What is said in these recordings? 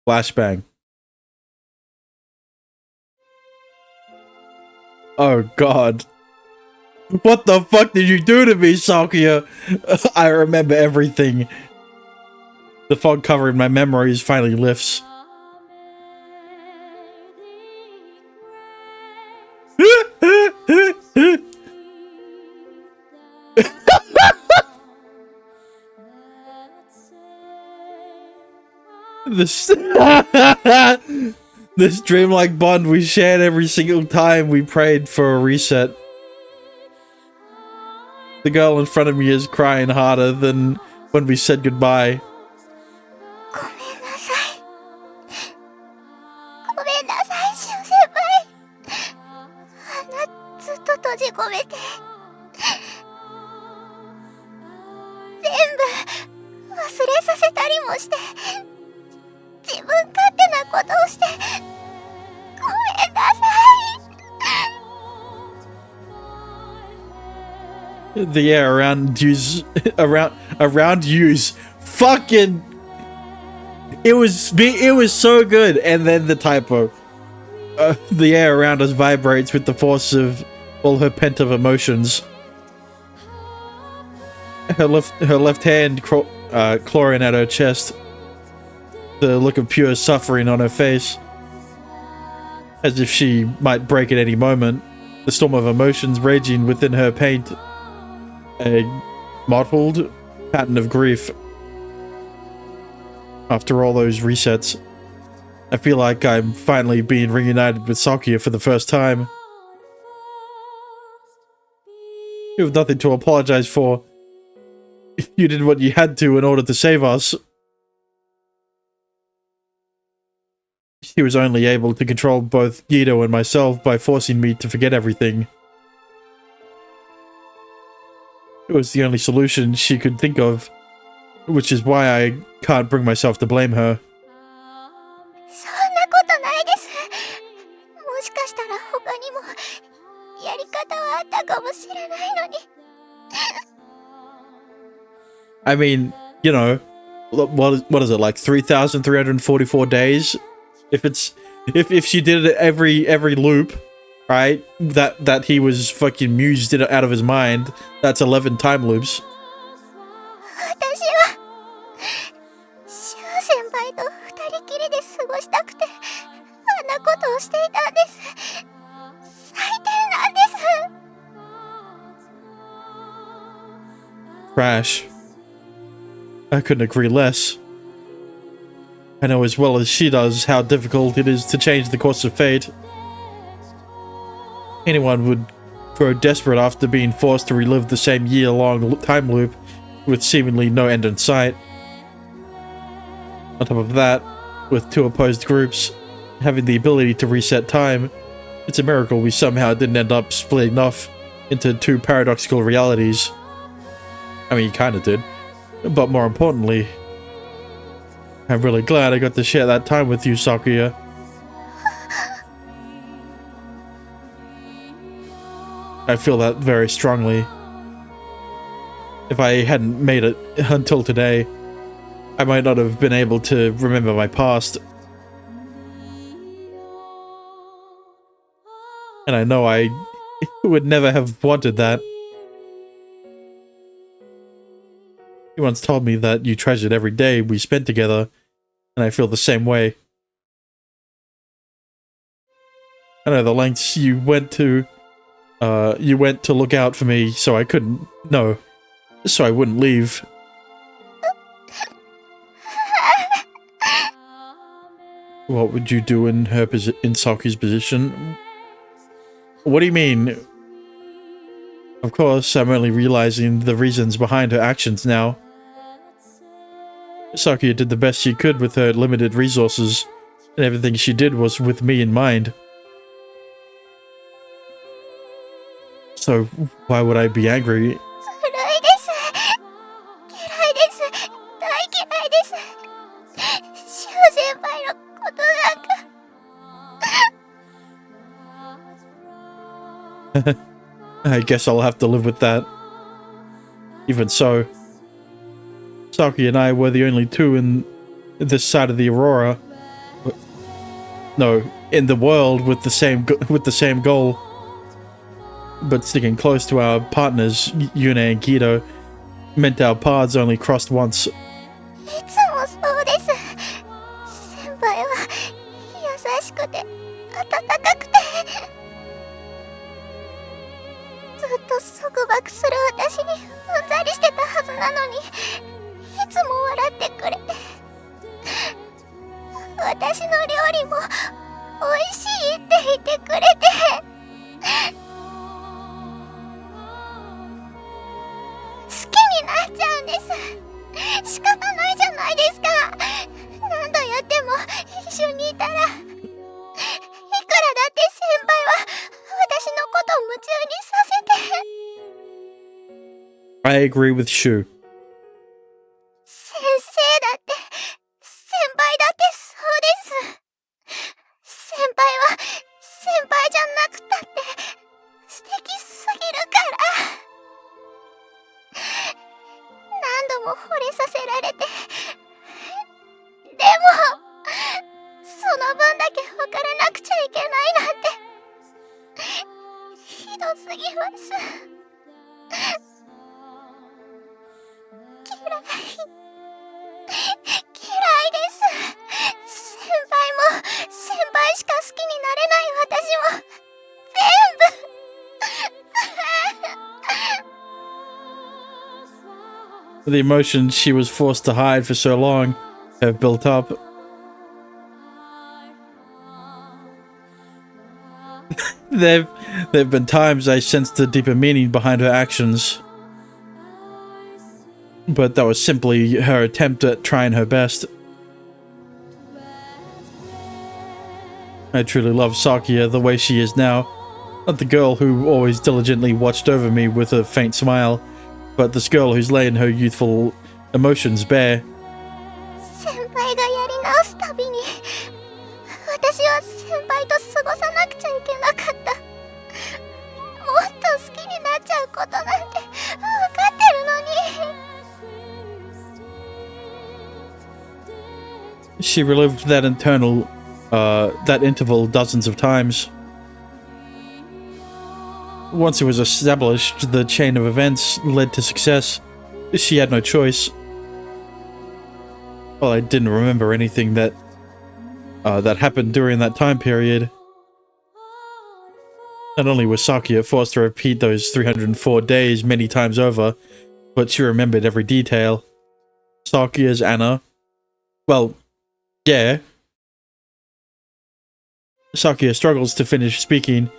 Flashbang. Oh god. What the fuck did you do to me, Sakuya? I remember everything. The fog covering my memories finally lifts. This this dreamlike bond we shared every single time we prayed for a reset. The girl in front of me is crying harder than when we said goodbye. The air around you's fucking. It was so good, and then the typo. The air around us vibrates with the force of all her pent-up emotions. Her left hand clawing at her chest. The look of pure suffering on her face, as if she might break at any moment. The storm of emotions raging within her paint a mottled pattern of grief. After all those resets, I feel like I'm finally being reunited with Sakuya for the first time. You have nothing to apologize for. You did what you had to in order to save us. She was only able to control both Guido and myself by forcing me to forget everything. It was the only solution she could think of, which is why I can't bring myself to blame her. I mean, you know, what is it, like 3,344 days? If she did it every loop, right? That he was fucking mused it out of his mind. That's 11 time loops. Crash. I couldn't agree less. I know as well as she does how difficult it is to change the course of fate. Anyone would grow desperate after being forced to relive the same year-long time loop with seemingly no end in sight. On top of that, with two opposed groups having the ability to reset time, it's a miracle we somehow didn't end up splitting off into two paradoxical realities. I mean, you kinda did. But more importantly, I'm really glad I got to share that time with you, Sakuya. I feel that very strongly. If I hadn't made it until today, I might not have been able to remember my past. And I know I would never have wanted that. You once told me that you treasured every day we spent together, and I feel the same way. I know the lengths you went to look out for me so I couldn't, no, so I wouldn't leave. What would you do in Sakuya's position? What do you mean? Of course, I'm only realizing the reasons behind her actions now. Sakuya did the best she could with her limited resources, and everything she did was with me in mind. So, why would I be angry? I guess I'll have to live with that. Even so, Sakuya and I were the only two in this side of the Aurora, No, in the world with the same goal. But sticking close to our partners, Yune and Kido, meant our paths only crossed once. いつもそうです。先輩は優しくて温かくて、ずっと束縛する私にうんざりしてたはずなのに、いつも笑ってくれて、私の料理も美味しいって言ってくれて、好きになっちゃうんです。仕方ないじゃないですか。何度やっても一緒にいたら、いくらだって先輩は私のことを夢中にさせて。 I agree with Shu. 先生だって、先輩だってそうです。先輩は先輩じゃなくたって素敵すぎるから。何度も惚れさせられて、でもその分だけ別れなくちゃいけないなんてひどすぎます。嫌いです。先輩も先輩しか好きになれない私も全部。The emotions she was forced to hide for so long have built up. There've been times I sensed a deeper meaning behind her actions. But that was simply her attempt at trying her best. I truly love Sakia the way she is now. Not the girl who always diligently watched over me with a faint smile, but this girl who's laying her youthful emotions bare. 先輩がやり直すたびに、私は先輩と過ごさなくちゃいけなかった。もっと好きになっちゃうことなんて分かってるのに。She relived that interval dozens of times. Once it was established, the chain of events led to success. She had no choice. Well, I didn't remember anything that happened during that time period. Not only was Sakia forced to repeat those 304 days many times over, but she remembered every detail. Sakia's Anna. Well, yeah. Sakia struggles to finish speaking,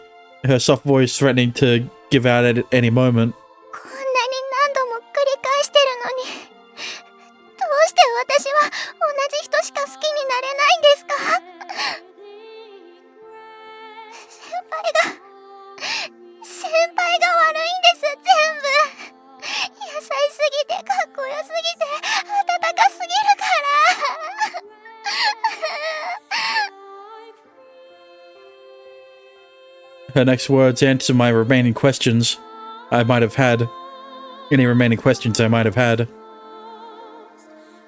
her soft voice threatening to give out at any moment. こんなに何度も繰り返してるのに、どうして私は同じ人しか好きになれないんですか？先輩が悪いんです、全部。優しすぎて、かっこよすぎて、温かすぎるから。Her next words answer my remaining questions I might have had. Any remaining questions I might have had.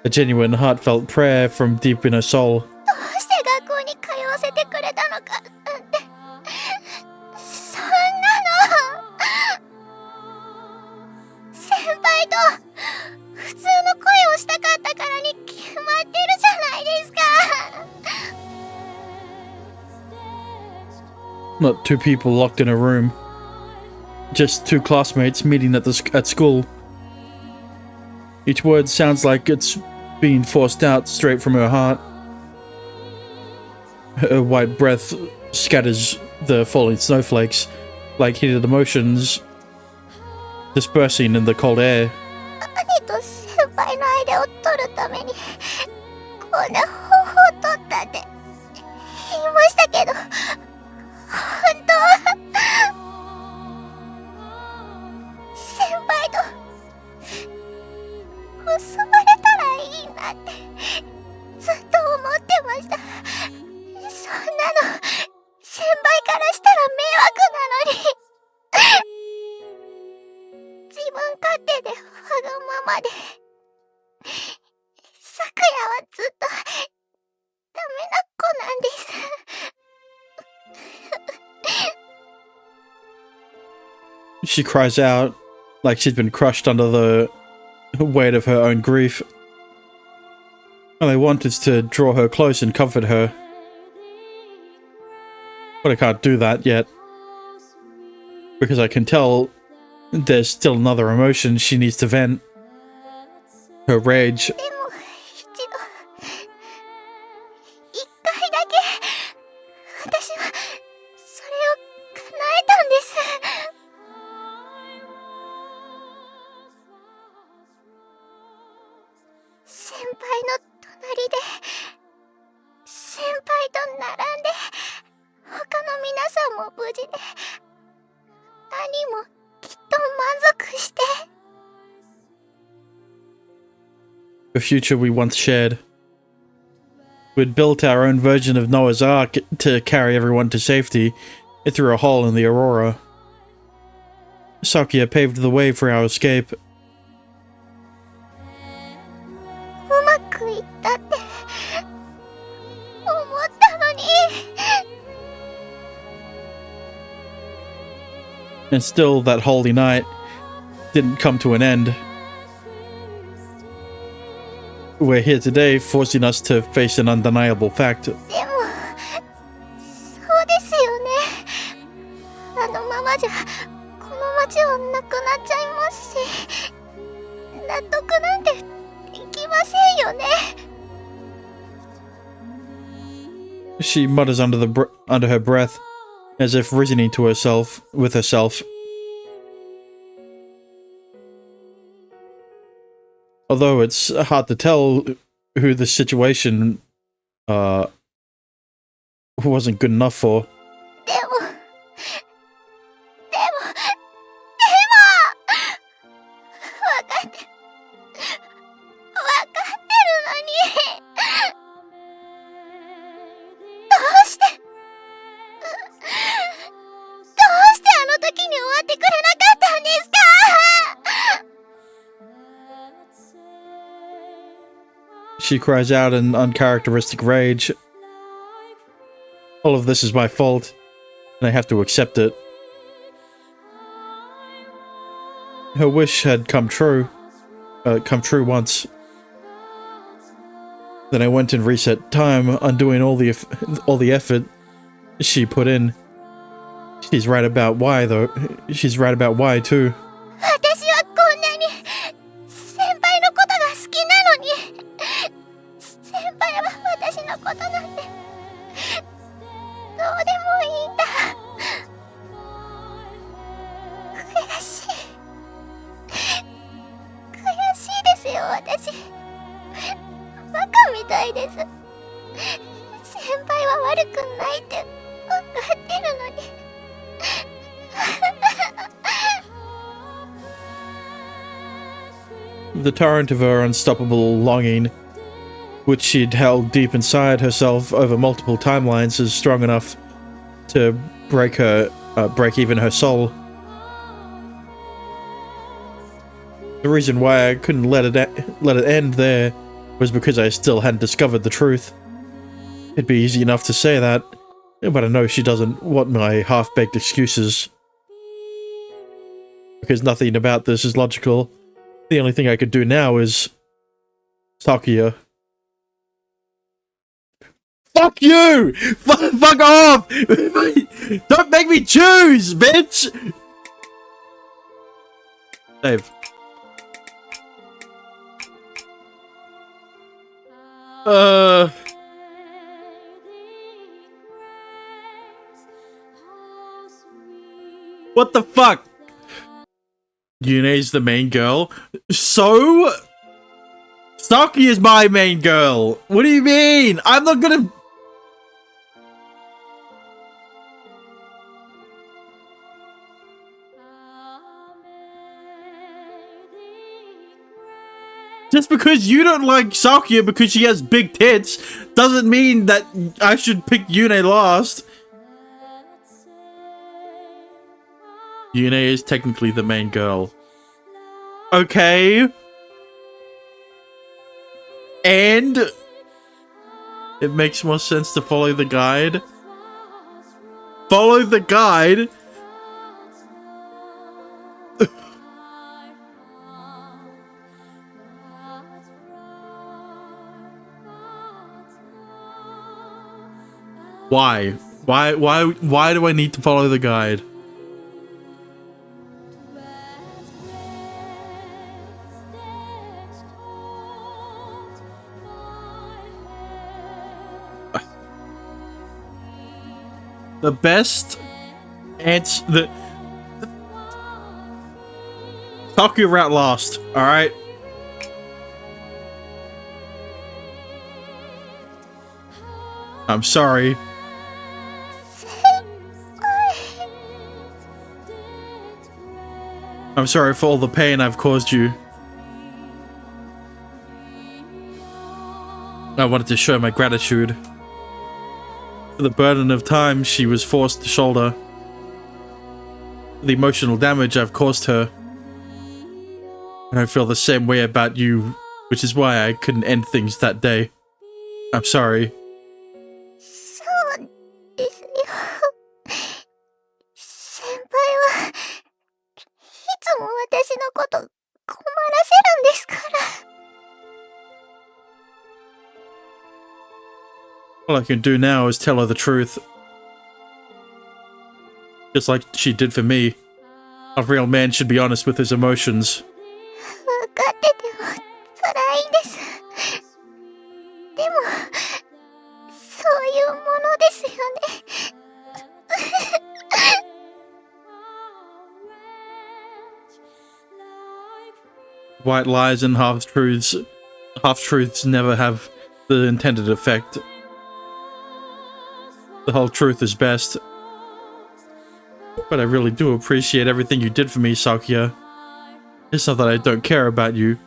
A genuine, heartfelt prayer from deep in her soul. どうして学校に通わせてくれたのかなんて、そんなの先輩と普通の恋をしたかったからに決まってるじゃないですか。Not two people locked in a room. Just two classmates meeting at school. Each word sounds like it's being forced out straight from her heart. Her white breath scatters the falling snowflakes like heated emotions dispersing in the cold air. 兄と先輩の間を取るためにこんな方法を取ったって言いましたけど、本当は先輩と結ばれたらいいなってずっと思ってました。そんなの先輩からしたら迷惑なのに。自分勝手でわがままで、咲夜はずっとダメな子なんです。She cries out like she's been crushed under the weight of her own grief. All I want is to draw her close and comfort her. But I can't do that yet. Because I can tell there's still another emotion she needs to vent. Her rage. でも一回だけ私はそれを叶えたんです。先輩の隣で先輩と並んで他の皆さんも無事で兄もきっと満足して。 The future we once shared. We'd built our own version of Noah's Ark to carry everyone to safety through a hole in the Aurora. Sakuya paved the way for our escape. うまくいったって思ったのに。 And still, that holy night didn't come to an end. We're here today, forcing us to face an undeniable fact. でもそうですよね。あのままじゃこの町はなくなっちゃいますし、納得なんてできませんよね。 She mutters under her breath, as if reasoning to herself with herself. Although it's hard to tell who the situation wasn't good enough for. でも分かってるのにどうしてあの時に終わってくれなかったんですか。 She cries out in uncharacteristic rage. All of this is my fault, and I have to accept it. Her wish had come true once. Then I went and reset time, undoing all the effort she put in. She's right about why, though. She's right about why, too. 私はこんなに先輩のことが好きなのに、先輩は私のことなんてどうでもいいんだ。悔しいですよ、私。バカみたいです。先輩は悪くないって分かってるのに。 The torrent of her unstoppable longing, which she'd held deep inside herself over multiple timelines, is strong enough to break even her soul. The reason why I couldn't let it end there was because I still hadn't discovered the truth. It'd be easy enough to say that, but I know she doesn't want my half-baked excuses. Because nothing about this is logical. The only thing I could do now is... Sakuya. Fuck you! Fuck off! Don't make me choose, bitch! Dave. What the fuck? Yune's the main girl. So? Saki is my main girl. What do you mean? I'm not gonna... Just because you don't like Sakuya because she has big tits doesn't mean that I should pick Yune last. Yune is technically the main girl. Okay. And it makes more sense to follow the guide. Follow the guide. Why? Why do I need to follow the guide? The best answer, the Tokyo rat lost, alright? I'm sorry. I'm sorry for all the pain I've caused you. I wanted to show my gratitude for the burden of time she was forced to shoulder, the emotional damage I've caused her. And I feel the same way about you, which is why I couldn't end things that day. I'm sorry. そうですよ。先輩はいつも私のこと困らせるんですから。All I can do now is tell her the truth. Just like she did for me. A real man should be honest with his emotions. 分かってても辛いです。でも、そういうものですよね。White lies and half-truths never have the intended effect. The whole truth is best. But I really do appreciate everything you did for me, Sakuya. It's not that I don't care about you,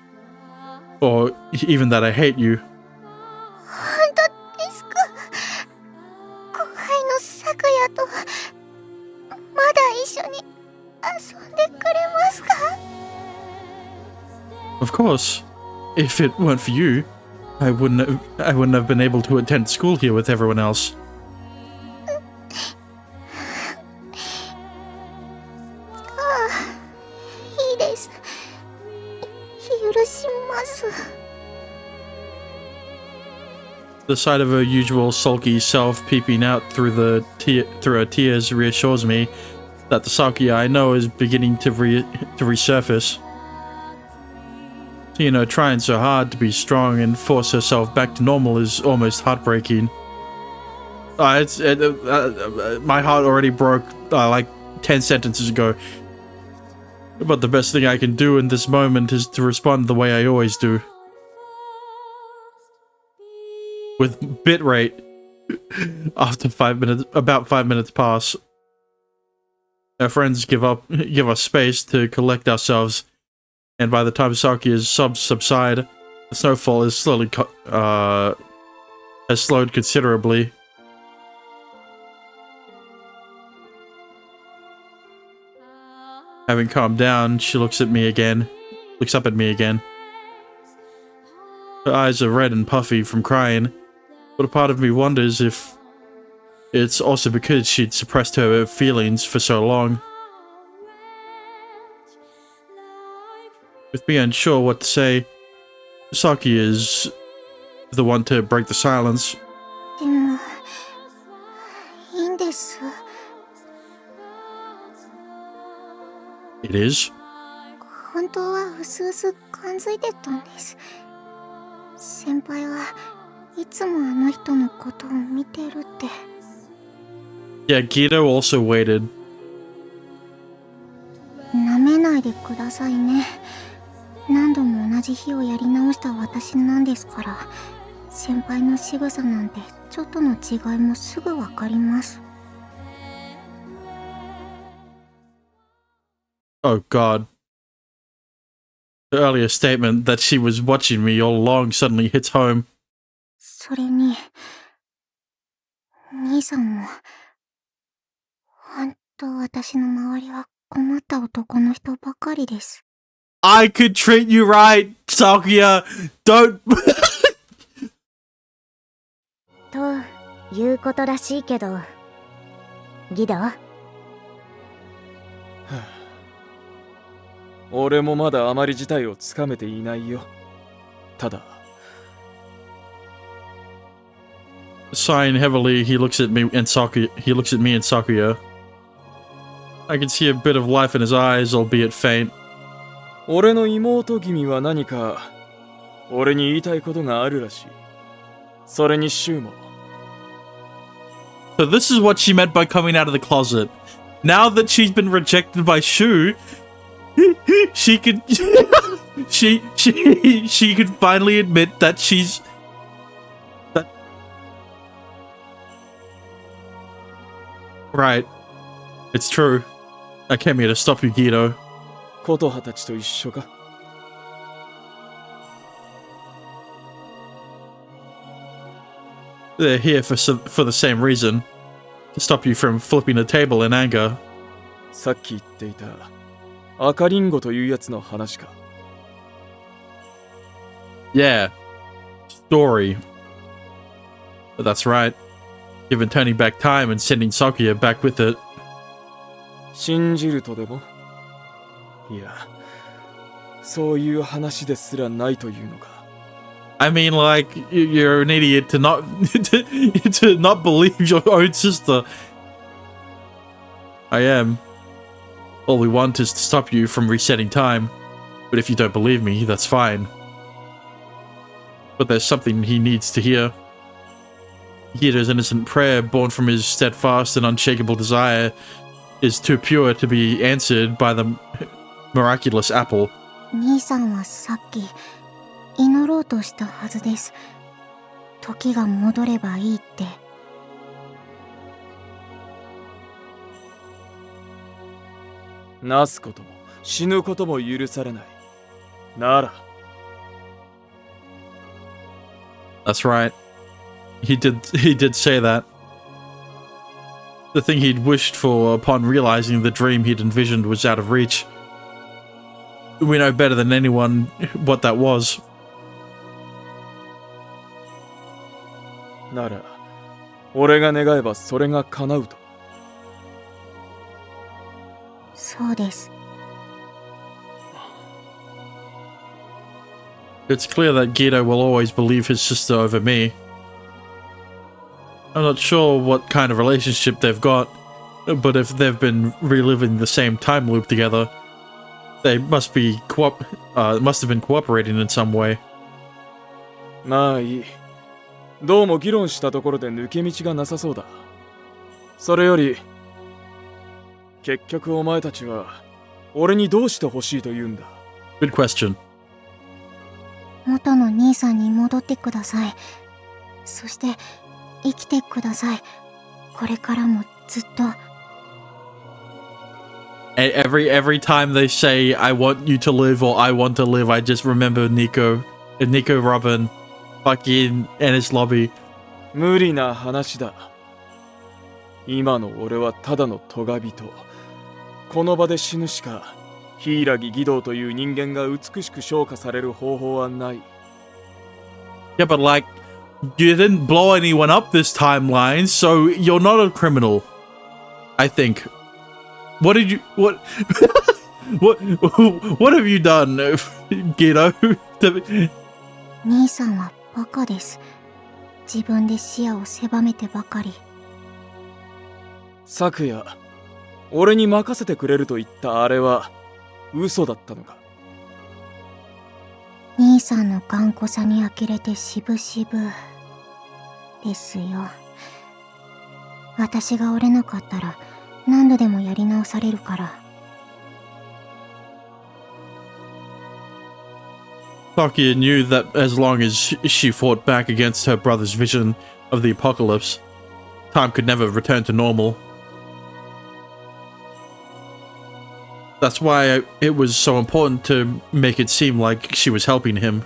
or even that I hate you. 本当ですか？後輩の咲夜とまだ一緒に遊んでくれますか？ Of course. If it weren't for you, I wouldn't have been able to attend school here with everyone else. いいです。許します。 The sight of her usual sulky self peeping out through her tears reassures me that the Sakuya I know is beginning to resurface. You know, trying so hard to be strong and force herself back to normal is almost heartbreaking. My heart already broke like 10 sentences ago. But the best thing I can do in this moment is to respond the way I always do. With bitrate. After about 5 minutes pass. Our friends give us space to collect ourselves. And by the time Sakuya's subs subside, the snowfall is has slowed considerably. Having calmed down, she looks up at me again. Her eyes are red and puffy from crying, but a part of me wonders if it's also because she'd suppressed her feelings for so long. With me unsure what to say, Saki is the one to break the silence. でも、いいんです。 It is? 本当はうすうす感づいてたんです。先輩はいつもあの人のことを見てるって。 Yeah, Guido also waited. 舐めないでくださいね。何度も同じ日をやり直した私なんですから、先輩の仕草なんてちょっとの違いもすぐわかります。 Oh god. The earlier statement that she was watching me all along suddenly hits home. それに、兄さんも、本当私の周りは困った男の人ばかりです。 I could treat you right, Sakuya. Don't. ということらしいけど、ギド？俺もまだあまり事態をつかめていないよ。ただ Sighing heavily, he looks at me and Sakuya. I can see a bit of life in his eyes, albeit faint. 俺の妹君は何か俺に言いたいことがあるらしい。それにシュウも。So this is what she meant by coming out of the closet. Now that she's been rejected by Shu, she could she could finally admit that she's right. It's true. I came here to stop you, Guido. 琴葉たちと一緒か。They're here for the same reason. To stop you from flipping the table in anger. さっき言っていた赤リンゴというやつの話か。Yeah. Story. But that's right. Given turning back time and sending Sakuya back with it. 信じるとでもいや、そういう話ですらないというのか。I mean, like, you're an idiot to not to not believe your own sister. I am. All we want is to stop you from resetting time. But if you don't believe me, that's fine. But there's something he needs to hear. Guido's innocent prayer, born from his steadfast and unshakable desire, is too pure to be answered by the miraculous apple. 兄さんはさっき祈ろうとしたはずです。時が戻ればいいって。なすことも死ぬことも許されない。なら。That's right. He did say that. The thing he'd wished for upon realizing the dream he'd envisioned was out of reach. We know better than anyone what that was. なら、俺が願えばそれが叶うと。そうです。It's clear that Guido will always believe his sister over me. I'm not sure what kind of relationship they've got, but if they've been reliving the same time loop together, they must have been cooperating in some way. まあいい。どうも議論したところで抜け道がなさそうだ。それより、結局お前たちは俺にどうしてほしいと言うんだ。Good question. 元の兄さんに戻ってください。そして生きてください。これからもずっと。Every time they say I want you to live or I want to live, I just remember Nico, Robin, fucking Ennis Lobby. 無理な話だ。今の俺はただの咎人。この場で死ぬしか、柊義堂という人間が美しく昇華される方法はない。Yeah, but like, you didn't blow anyone up this timeline, so you're not a criminal. I think. What did you... What... what have you done, Guido? 兄さんはバカです。自分で視野を狭めてばかり。昨夜、俺に任せてくれると言ったあれは嘘だったのか。兄さんの頑固さに呆れてしぶしぶですよ。私が折れなかったら何度でもやり直されるから。Sakuya knew that as long as she fought back against her brother's vision of the apocalypse, time could never return to normal. That's why it was so important to make it seem like she was helping him.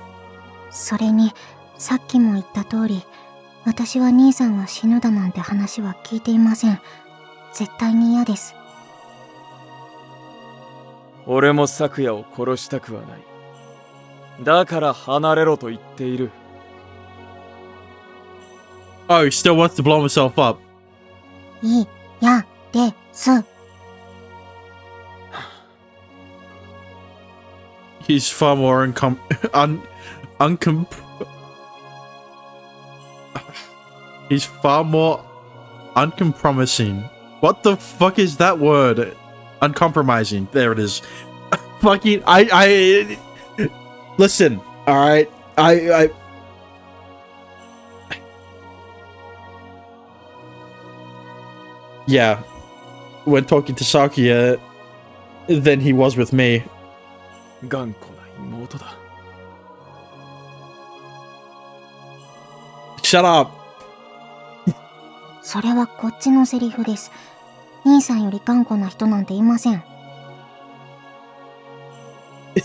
それに、さっきも言った通り、私は兄さんが死ぬだなんて話は聞いていません。絶対に嫌です。俺も昨夜を殺したくはない。だから離れろと言っている。Oh, he still wants to blow himself up. いいやです。He's far more He's far more uncompromising. What the fuck is that word? Uncompromising. There it is. Fucking I listen, alright. I Yeah. When talking to Sakuya, than he was with me. 頑固な妹だ。Shut up. それはこっちのセリフです。兄さんより頑固な人なんていません。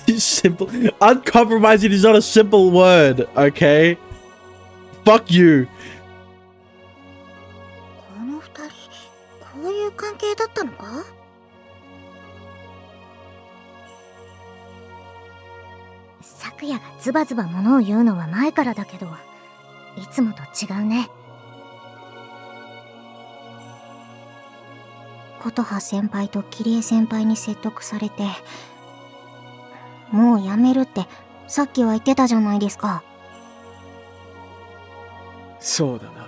Simple. Uncompromising is not a simple word, okay? Fuck you. この二人、こういう関係だったのか？昨夜がズバズバ物を言うのは前からだけど、いつもと違うね。琴葉先輩と桐江先輩に説得されて、もうやめるってさっきは言ってたじゃないですか。そうだな。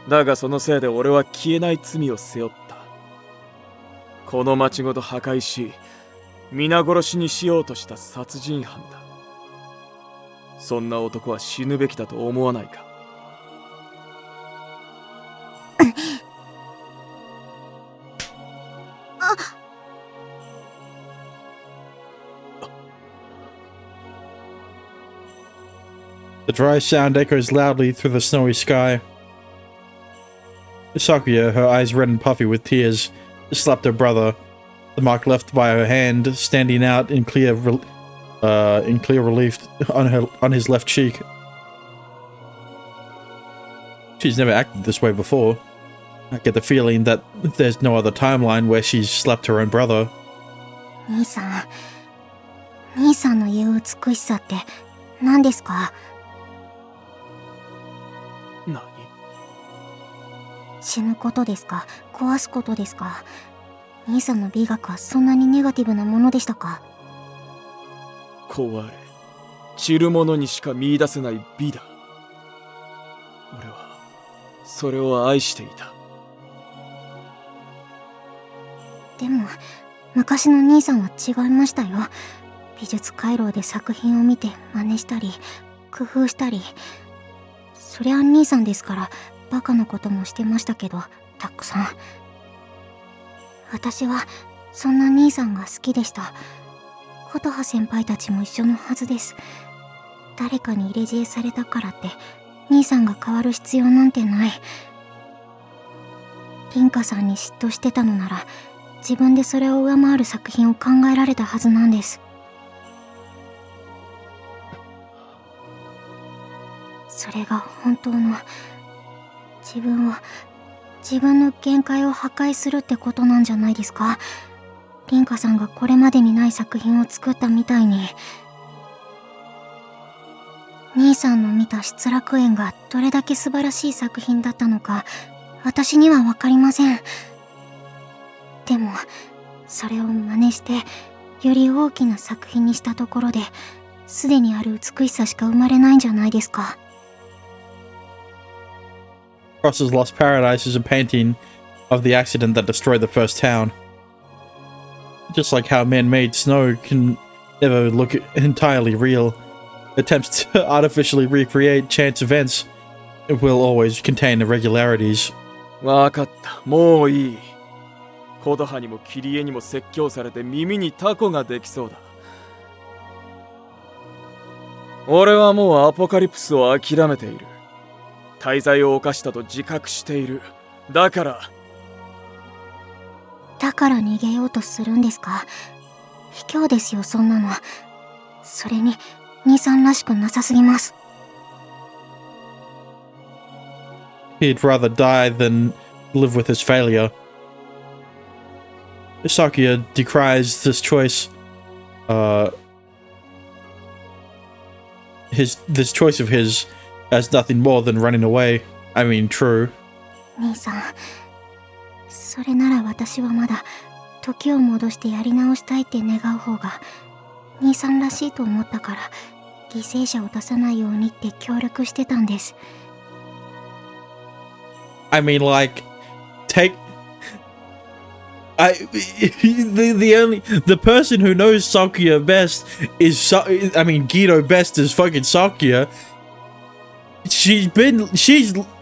だがそのせいで俺は消えない罪を背負った。この町ごと破壊し、皆殺しにしようとした殺人犯だ。そんな男は死ぬべきだと思わないか？The dry sound echoes loudly through the snowy sky. Sakuya, her eyes red and puffy with tears, slapped her brother, the mark left by her hand standing out in clear relief on his left cheek. She's never acted this way before. I get the feeling that there's no other timeline where she's slapped her own brother. 兄さんの言う美しさって何ですか？何？死ぬことですか？壊すことですか？兄さんの美学はそんなにネガティブなものでしたか？壊れ、散るものにしか見出せない美だ。俺はそれを愛していた。でも昔の兄さんは違いましたよ。美術回廊で作品を見て真似したり工夫したり、そりゃ兄さんですからバカなこともしてましたけど、たくさん。私はそんな兄さんが好きでした。琴葉先輩たちも一緒のはずです。誰かに入れ知恵されたからって兄さんが変わる必要なんてない。凛花さんに嫉妬してたのなら自分でそれを上回る作品を考えられたはずなんです。それが本当の自分の限界を破壊するってことなんじゃないですか？凛花さんがこれまでにない作品を作ったみたいに。兄さんの見た失楽園がどれだけ素晴らしい作品だったのか私にはわかりません。でもそれを真似してより大きな作品にしたところですでにある美しさしか生まれないんじゃないですか。Cross's Lost Paradise is a painting of the accident that destroyed the first town. Just like how man-made snow can never look entirely real, attempts to artificially recreate chance events will always contain irregularities. わかった。もういい。琴葉にも桐江にも説教されて耳にタコができそうだ。俺はもうアポカリプスを諦めている。大罪を犯したと自覚している。だから逃げようとするんですか？卑怯ですよ、そんなの。それに兄さんらしくなさすぎます。 He'd rather die than live with his failure. Sakuya decries this choice. This choice of his as nothing more than running away. I mean, true. 兄さん、それなら私はまだ時を戻してやり直したいって願う方が兄さんらしいと思ったから犠牲者を出さないようにって協力してたんです。I mean, like, take. The person who knows Sakuya best is Geto best is fucking Sakuya.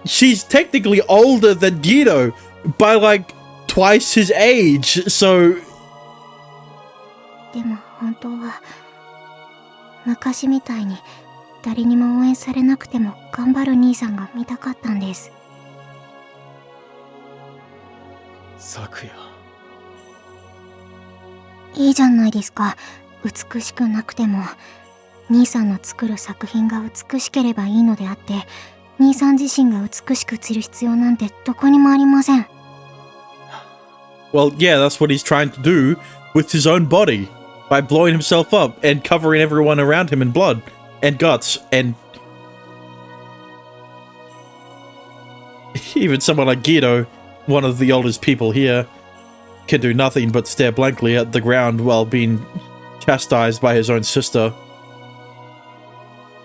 She's technically older than Geto by like twice his age, so. でも本当は昔みたいに誰にも応援されなくても頑張る兄さんが見たかったんです。昨夜いいじゃないですか。美しくなくても兄さんの作る作品が美しければいいのであって、兄さん自身が美しく映る必要なんてどこにもありません。 Well, yeah, that's what he's trying to do with his own body by blowing himself up and covering everyone around him in blood and guts, and even someone like Geto, one of the oldest people here, can do nothing but stare blankly at the ground while being chastised by his own sister.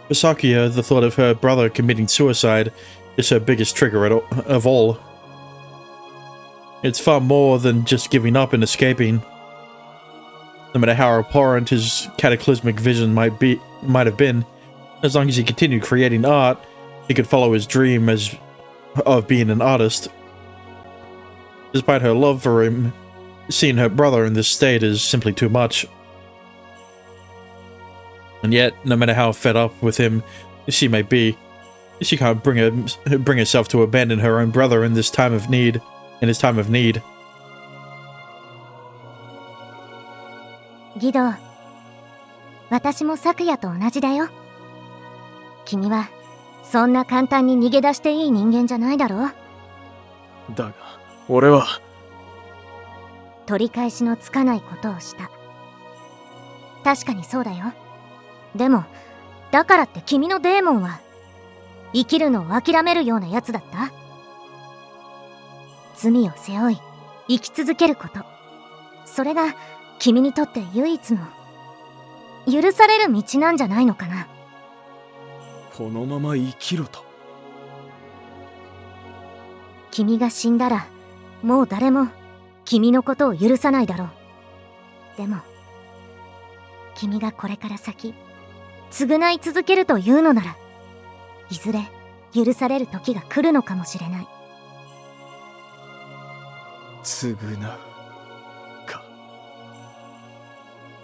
For Sakuya, the thought of her brother committing suicide is her biggest trigger of all. It's far more than just giving up and escaping. No matter how abhorrent his cataclysmic vision might have been, as long as he continued creating art, he could follow his dream of being an artist. Despite her love for him, seeing her brother in this state is simply too much. And yet, no matter how fed up with him she may be, she can't bring herself to abandon her own brother in his time of need. ギド、私も昨夜と同じだよ。君はそんな簡単に逃げ出していい人間じゃないだろう。だが俺は取り返しのつかないことをした。確かにそうだよ。でもだからって君のデーモンは生きるのを諦めるようなやつだった？罪を背負い生き続けること、それが君にとって唯一の許される道なんじゃないのかな。このまま生きろと。君が死んだらもう誰も君のことを許さないだろう。でも君がこれから先償い続けるというのなら、いずれ許される時が来るのかもしれない。償うか。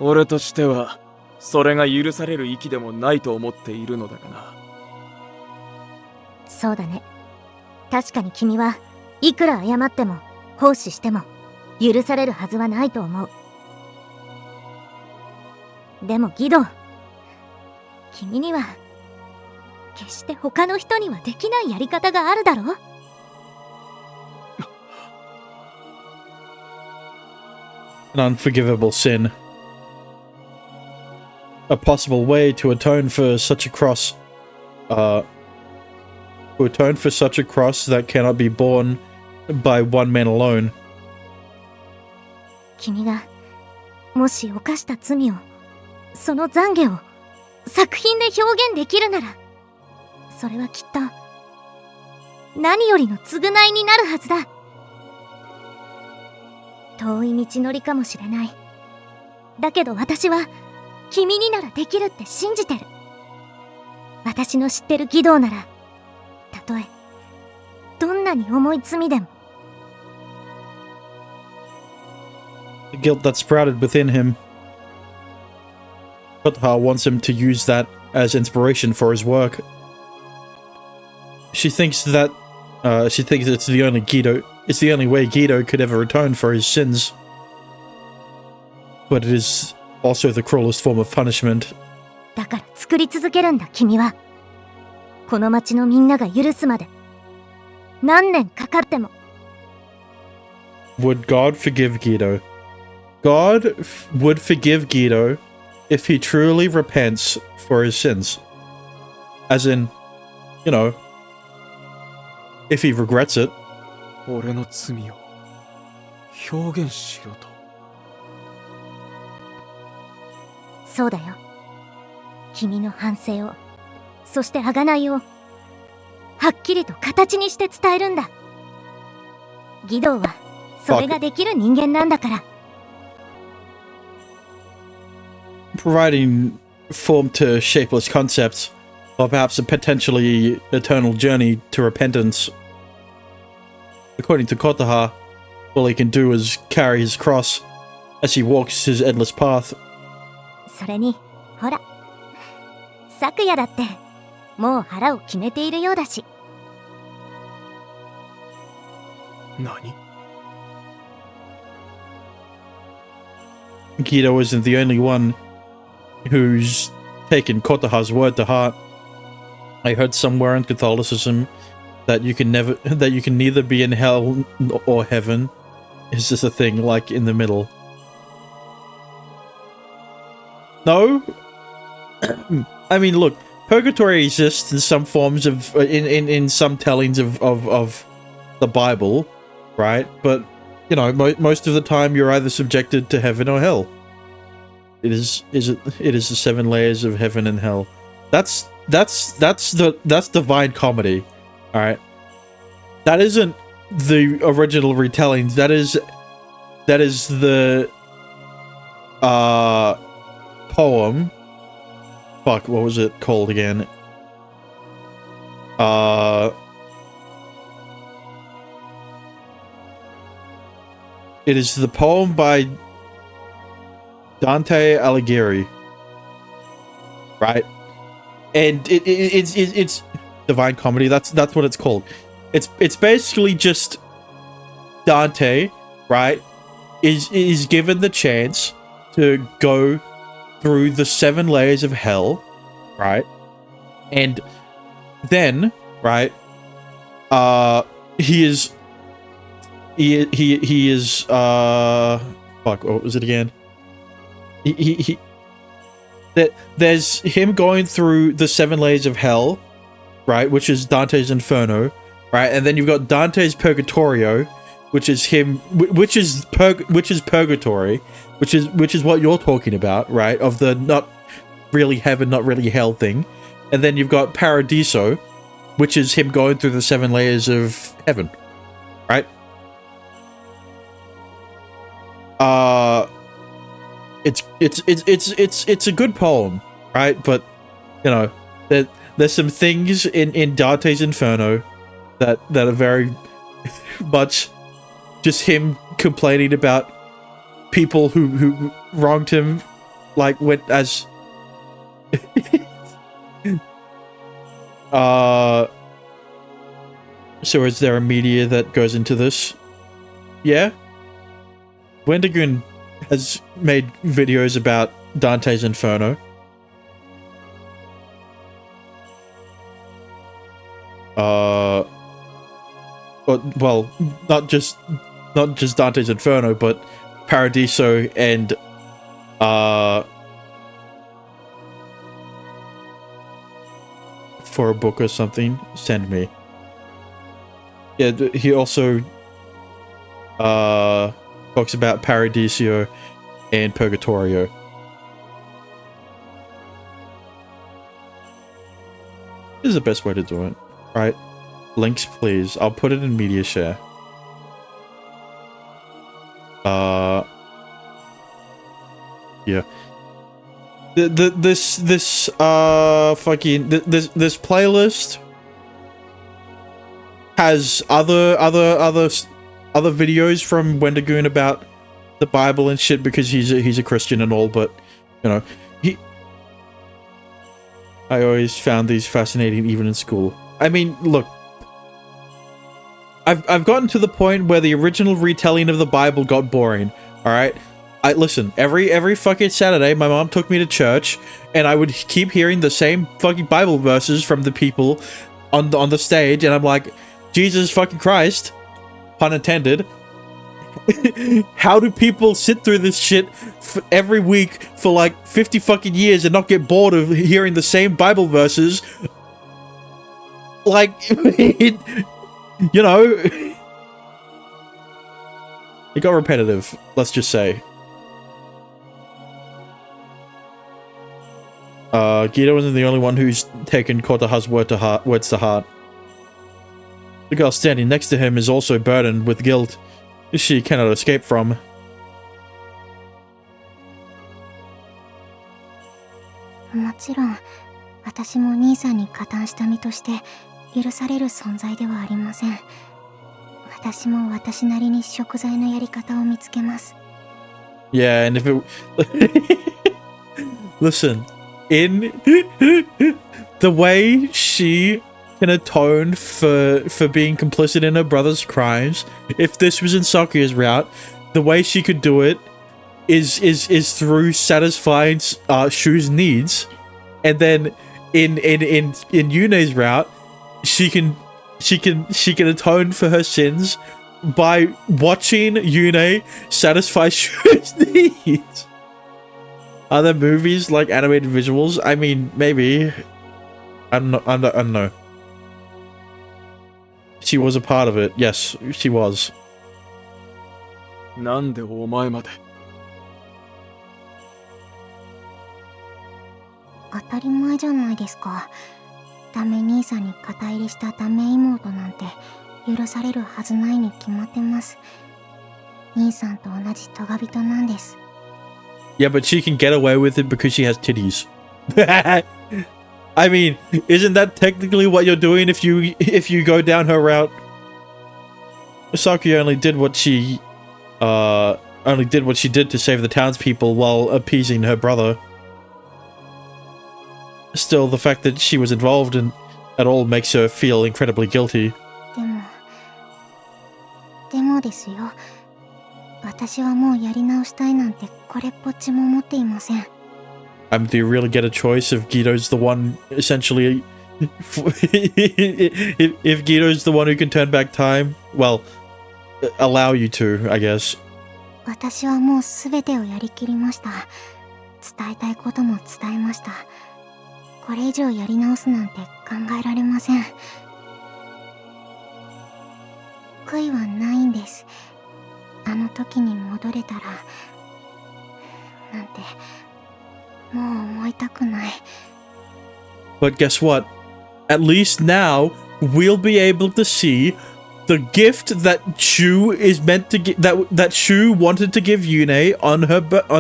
俺としてはそれが許される域でもないと思っているのだがな。そうだね。確かに君はいくら謝っても奉仕しても許されるはずはないと思う。でもギド、君には決して他の人にはできないやり方があるだろう。An unforgivable sin. A possible way to atone for such a cross. To atone for such a cross that cannot be borne by one man alone. 君がもし犯した罪を、その懺悔を作品で表現できるなら、それはきっと何よりの償いになるはずだ。遠い道のりかもしれない。だけど私は君にならできるって信じてる。私の知ってる義堂なら、たとえどんなに重い罪でも。 The guilt that sprouted within him. Kotoha wants him to use that as inspiration for his work. She thinks it's the only way Geto could ever atone for his sins. But it is also the cruelest form of punishment. だから作り続けるんだ、君は。この町のみんなが許すまで何年かかっても。 Would God forgive Geto? God would forgive Geto if he truly repents for his sins. As in, you know, if he regrets it. 俺の罪を表現しろと。そうだよ。君の反省を、そして贖いをはっきりと形にして伝えるんだ。義堂はそれができる人間なんだから。 Providing form to shapeless concepts, or perhaps a potentially eternal journey to repentance. According to Kotaha, all he can do is carry his cross as he walks his endless path. それにほら、昨夜だってもう腹を決めているようだし。何？ Guido isn't the only one who's taken Kotaha's word to heart. I heard somewhere in Catholicism that you can neither be in hell or heaven. Is this a thing like in the middle? No? I mean, look, purgatory exists in some forms of in some tellings of the Bible, right? But you know, most of the time you're either subjected to heaven or hell. It is the 7 layers of heaven and hell. That's Divine Comedy. All right. That isn't the original retellings. That is the poem. Fuck, what was it called again? It is the poem by Dante Alighieri, right? And it's Divine Comedy. That's what it's called. It's basically just Dante, right? Is given the chance to go through the 7 layers of hell, right? And then, right? He is fuck, what was it again? There's him going through the 7 layers of hell, right, which is Dante's Inferno, right? And then you've got Dante's Purgatorio, which is purgatory, which is what you're talking about, right? Of the not really heaven, not really hell thing. And then you've got Paradiso, which is him going through the 7 layers of heaven, right? It's a good poem, right? But you know, there's some things in Dante's Inferno that are very much just him complaining about people who wronged him, like when as so is there a media that goes into this? Yeah. Wendigoon has made videos about Dante's Inferno. Well, not just Dante's Inferno, but Paradiso and for a book or something. Send me. Yeah, he also talks about Paradiso and Purgatorio. This is the best way to do it, right? Links, please. I'll put it in media share. Yeah. This playlist has other videos from Wendigoon about the Bible and shit, because he's a Christian and all, but you know, I always found these fascinating even in school. I mean, look, I've gotten to the point where the original retelling of the Bible got boring. All right, listen, every fucking Saturday, my mom took me to church, and I would keep hearing the same fucking Bible verses from the people on the stage, and I'm like, Jesus fucking Christ, pun intended. How do people sit through this shit every week for like 50 fucking years and not get bored of hearing the same Bible verses? Like, you know, it got repetitive, let's just say. Guido isn't the only one who's taken Kotaha's words to heart. The girl standing next to him is also burdened with guilt she cannot escape from. もちろん私も兄さんに加担した身として許される存在ではありません。私も私なりに贖罪のやり方を見つけます。 Yeah, and if it... Listen, in the way she can atone for being complicit in her brother's crimes, if this was in Sakuya's route, the way she could do it is through satisfying Shu's needs, and then in Yune's route, she can atone for her sins by watching Yune satisfy Shu's needs. Are there movies like animated visuals? I mean, maybe. I don't know. She was a part of it. Yes, she was. なんでお前まで。当たり前じゃないですか。ダメ兄さんに肩入りしたダメ妹なんて許されるはずないに決まってます。兄さんと同じトガ人なんです。 Yeah, but she can get away with it because she has titties. I mean, isn't that technically what you're doing if you go down her route? Sakuya only did what she did to save the townspeople while appeasing her brother. Still, the fact that she was involved in at all makes her feel incredibly guilty. でもですよ。私はもうやり直したいなんてこれっぽっちも思っていません。Do you really get a choice if Guido's the one, essentially, if Guido's the one who can turn back time? Well, allow you to, I guess. 私はもうすべてをやりきりました。伝えたいことも伝えました。これ以上やり直すなんて考えられません。悔いはないんです。あの時に戻れたらなんてもう思いたくない。 But guess what? At least now we'll be able to see the gift that Shu is meant to give, that Shu wanted to give Yune on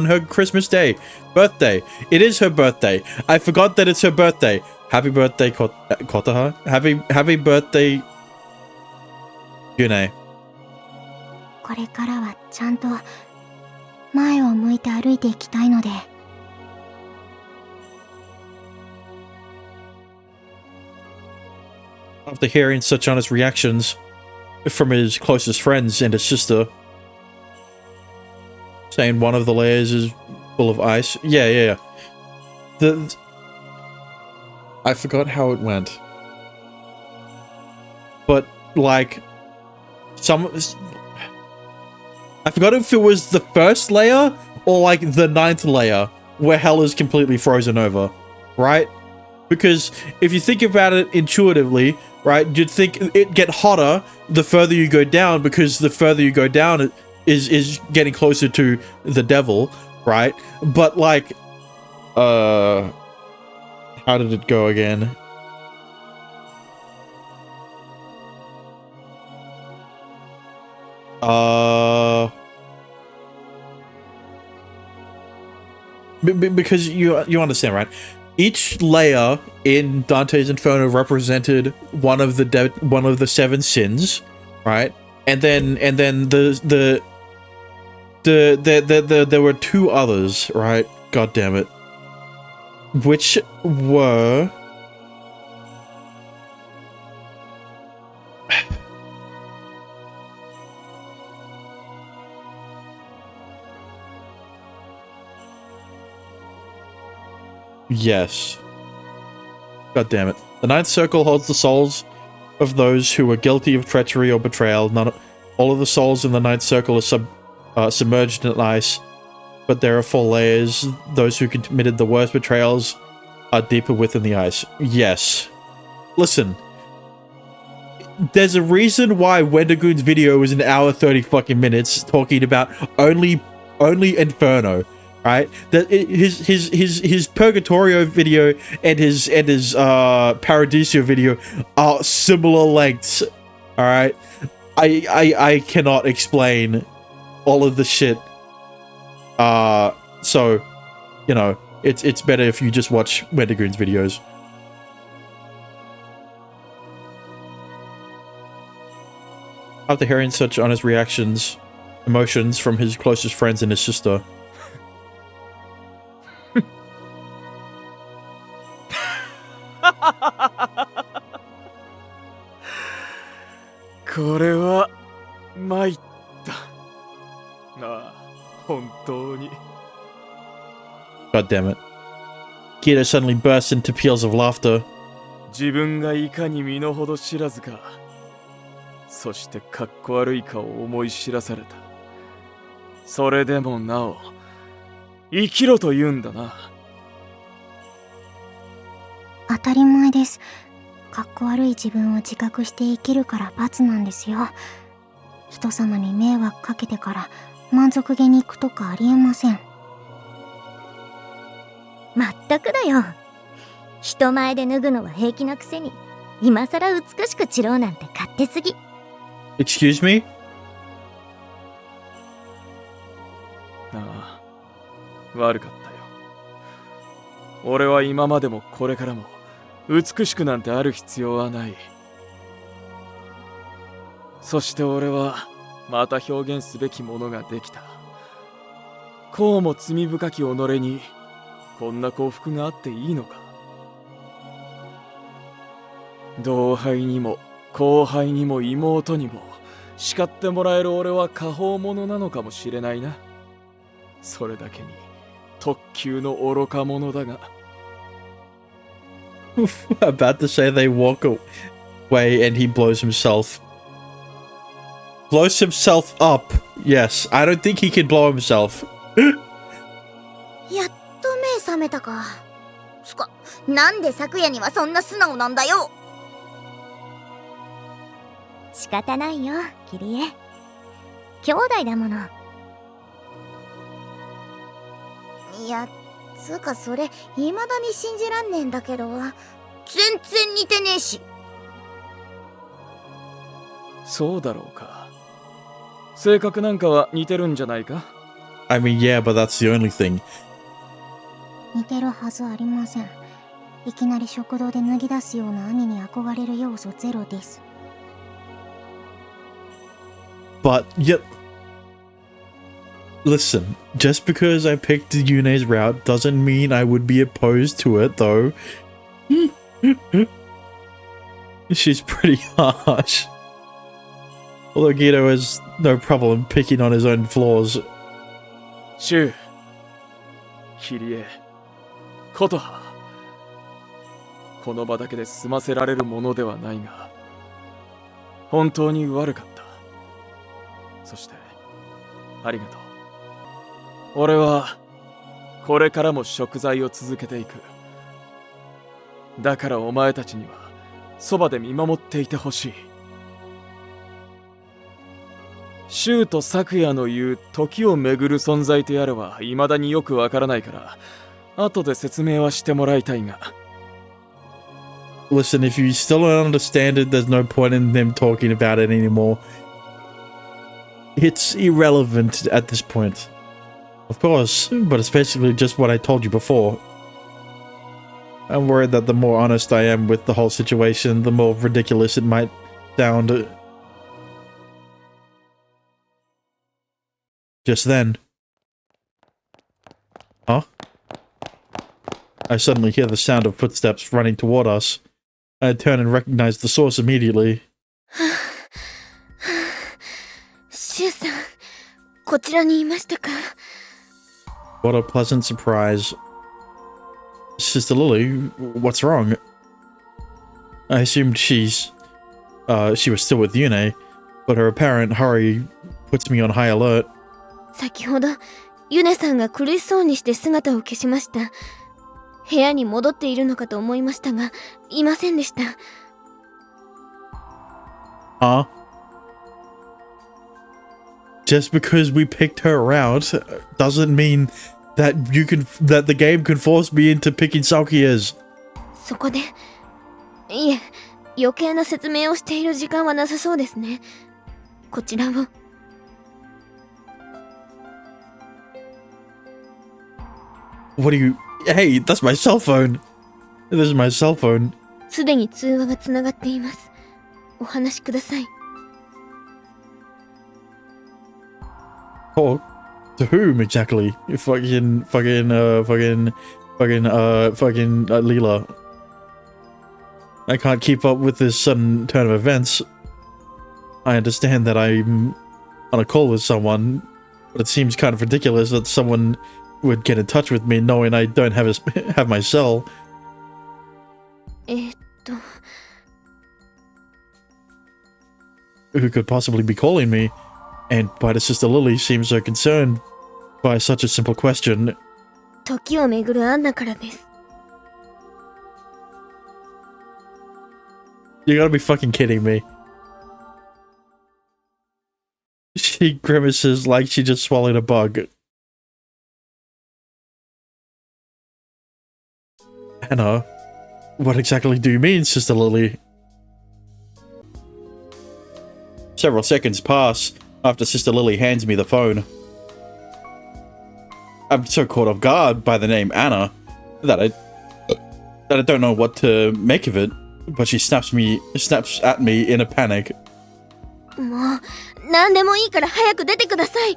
her Christmas birthday. It is her birthday. I forgot that it's her birthday. Happy birthday, Kotaha. Happy birthday, Yune. これからはちゃんと前を向いて歩いていきたいので。 After hearing such honest reactions from his closest friends and his sister, saying one of the layers is full of ice. Yeah. I forgot how it went. But, like, I forgot if it was the first layer or, like, the 9th layer where hell is completely frozen over, right? Because if you think about it intuitively, right, you'd think it'd get hotter the further you go down, because the further you go down it is getting closer to the devil, right? But like, how did it go again? Because you understand, right? Each layer in Dante's Inferno represented one of the 7 sins, right? And then there were 2 others, right? God damn it. Which were yes. God damn it. The 9th circle holds the souls of those who were guilty of treachery or betrayal. All of the souls in the 9th circle are submerged in ice, but there are 4 layers. Those who committed the worst betrayals are deeper within the ice. Yes. Listen. There's a reason why Wendigoon's video was an hour 30 fucking minutes talking about only Inferno. Right, that his Purgatorio video and his Paradiso video are similar lengths, All right, I cannot explain all of the shit. So, you know, it's better if you just watch Wendigoon's videos. After hearing such honest emotions from his closest friends and his sister. これは参った。なあ、本当に。God damn it. Kira suddenly burst into peals of laughter. 自分がいかに身の程知らずか、そしてかっこ悪いかを思い知らされた。それでもなお、生きろと言うんだな。当たり前です。かっこ悪い自分を自覚して生きるから罰なんですよ。人様に迷惑かけてから満足げに行くとかありえません。まったくだよ。人前で脱ぐのは平気なくせに、今さら美しく散ろうなんて勝手すぎ。Excuse me? なあ、悪かったよ。俺は今までもこれからも美しくなんてある必要はない。そして俺はまた表現すべきものができた。こうも罪深き己にこんな幸福があっていいのか。同輩にも後輩にも妹にも叱ってもらえる俺は果報者なのかもしれないな。それだけに特級の愚か者だが。About to say they walk away and he blows himself. Blows himself up. Yes, I don't think he can blow himself. やっと目覚めたか。つか、なんで昨夜にはそんな素直なんだよ。仕方ないよ、キリエ。兄弟だもの。いや、つうかそれ未だに信じらんねえんだけど、全然似てねえし。そうだろうか。性格なんかは似てるんじゃないか。 I mean, yeah, but that's the only thing. 似てるはずありません。いきなり食堂で脱ぎ出すような兄に憧れる要素ゼロです。But, yet... Listen, just because I picked Yune's route doesn't mean I would be opposed to it, though. She's pretty harsh. Although Guido has no problem picking on his own flaws. シュウ、キリエ、コトハ。この場だけで済ませられるものではないが、本当に悪かった。そして、ありがとう。俺は、これからも贖罪を続けていく。だからお前たちには、そばで見守っていてほしい。シュウと昨夜の言う時をめぐる存在とやらは未だによくわからないから、後で説明はしてもらいたいが。Listen, if you still don't understand it, there's no point in them talking about it anymore. It's irrelevant at this point. Of course, but it's basically just what I told you before. I'm worried that the more honest I am with the whole situation, the more ridiculous it might sound. Just then. Huh? I suddenly hear the sound of footsteps running toward us. I turn and recognize the source immediately. シュウさん、こちらにいましたか。 What a pleasant surprise. Sister Lily, what's wrong? I assumed she was still with Yune, but her apparent hurry puts me on high alert. 先ほどユネさんが苦しそうにして姿を消しました。部屋に戻っているのかと思いましたが、いませんでした。Huh? Just because we picked her out doesn't mean that that the game can force me into picking Sakias. そこで、いえ、余計な説明をしている時間はなさそうですね。こちらを。What do you... Hey, that's my cell phone. This is my cell phone. すでに通話がつながっています。お話しください。Talk? To whom exactly? Fucking Leela. I can't keep up with this sudden turn of events. I understand that I'm on a call with someone, but it seems kind of ridiculous that someone would get in touch with me knowing I don't have my cell. Who could possibly be calling me? And why does Sister Lily seem so concerned by such a simple question? 時をめぐるアンナからです。You gotta be fucking kidding me. She grimaces like she just swallowed a bug. Anna, what exactly do you mean, Sister Lily? Several seconds pass after Sister Lily hands me the phone. I'm so caught off guard by the name Anna that I don't know what to make of it, but she snaps at me in a panic. もう、何でもいいから早く出てください。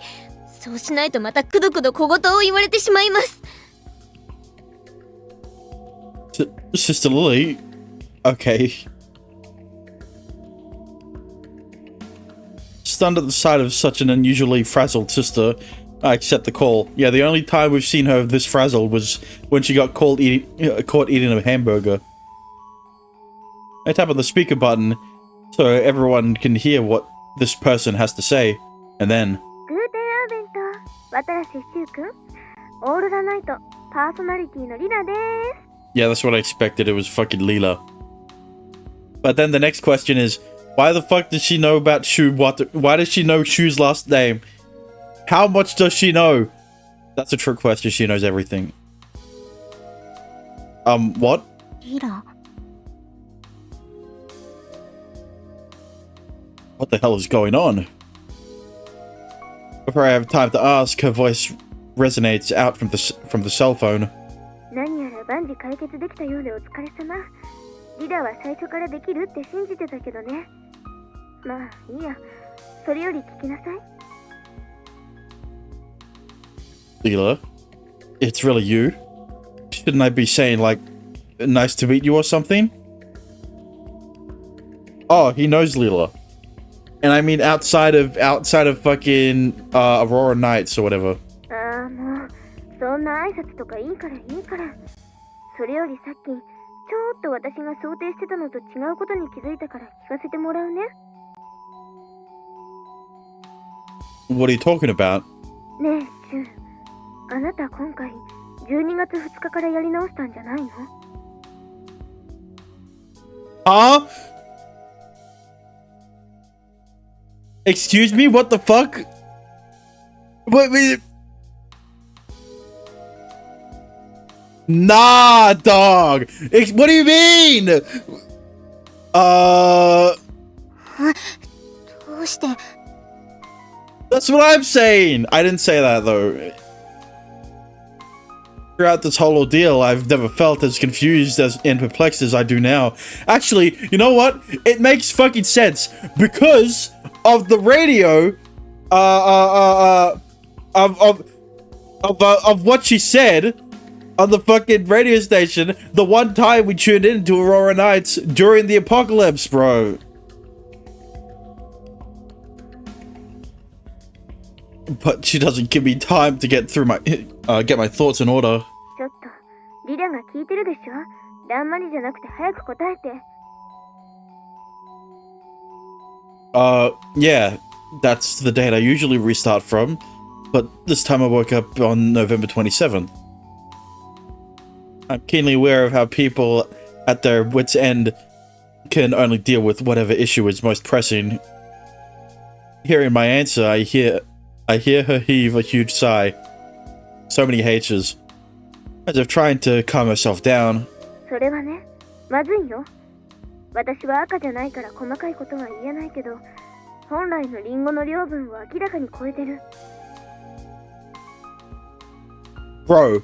そうしないとまたくどくど小言を言われてしまいます。Sister Lily? Okay. Stunned at the sight of such an unusually frazzled sister, I accept the call. Yeah, the only time we've seen her this frazzled was when she got caught eating a hamburger. I tap on the speaker button so everyone can hear what this person has to say, and then... Yeah, that's what I expected. It was fucking Leela. But then the next question is, why the fuck does she know about Shu? Why does she know Shu's last name? How much does she know? That's a trick question. She knows everything. What? Leela. What the hell is going on? Before I have time to ask, her voice resonates out from the cell phone. 何やら万事解決できたようでお疲れ様。リラは最初からできるって信じてたけどね。まあいいや。それより聞きなさい。Leela, it's really you? Shouldn't I be saying like, nice to meet you or something? Oh, he knows Leela. And I mean outside of fucking Aurora Nights or whatever. ああもうそんな挨拶とかいいからいいから。それよりさっきちょっと私が想定してたのと違うことに気づいたから聞かせてもらうね。What are you talking about? ねえ、シュン。あなた今回12月2日からやり直したんじゃないの？ Huh? Excuse me? What the fuck? Wait. Nah, dog. What do you mean? どうして？ That's what I'm saying. I didn't say that though. Throughout this whole ordeal, I've never felt as confused and perplexed as I do now. Actually, you know what? It makes fucking sense because of the radio, of what she said on the fucking radio station the one time we tuned in to Aurora Nights during the apocalypse, bro. But she doesn't give me time to get through get my thoughts in order. ちょっとリラが聞いてるでしょ。だんまりじゃなくて早く答えて。Yeah, that's the date I usually restart from, but this time I woke up on November 27th. I'm keenly aware of how people at their wits' end can only deal with whatever issue is most pressing. Hearing my answer, I hear her heave a huge sigh. So many H's. As if trying to calm herself down. それはね、まずいよ。私は赤じゃないから細かいことは言えないけど、本来のリンゴの量分を明らかに超えてる。Bro,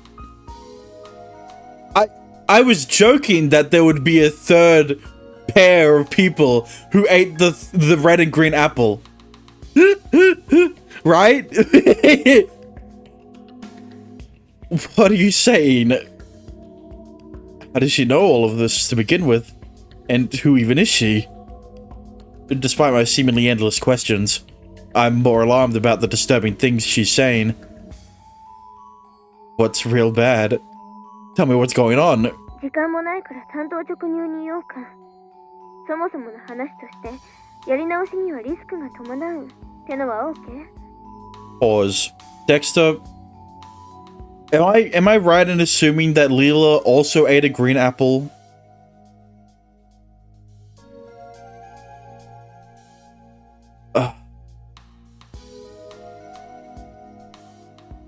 I was joking that there would be a third pair of people who ate the red and green apple. Right? What are you saying? How does she know all of this to begin with? And who even is she? Despite my seemingly endless questions, I'm more alarmed about the disturbing things she's saying. What's real bad? Tell me what's going on. 時間もないから単刀直入に言おうか。そもそもの話として、やり直しにはリスクが伴うってのは OK? Pause. Dexter, am I right in assuming that Leela also ate a green apple?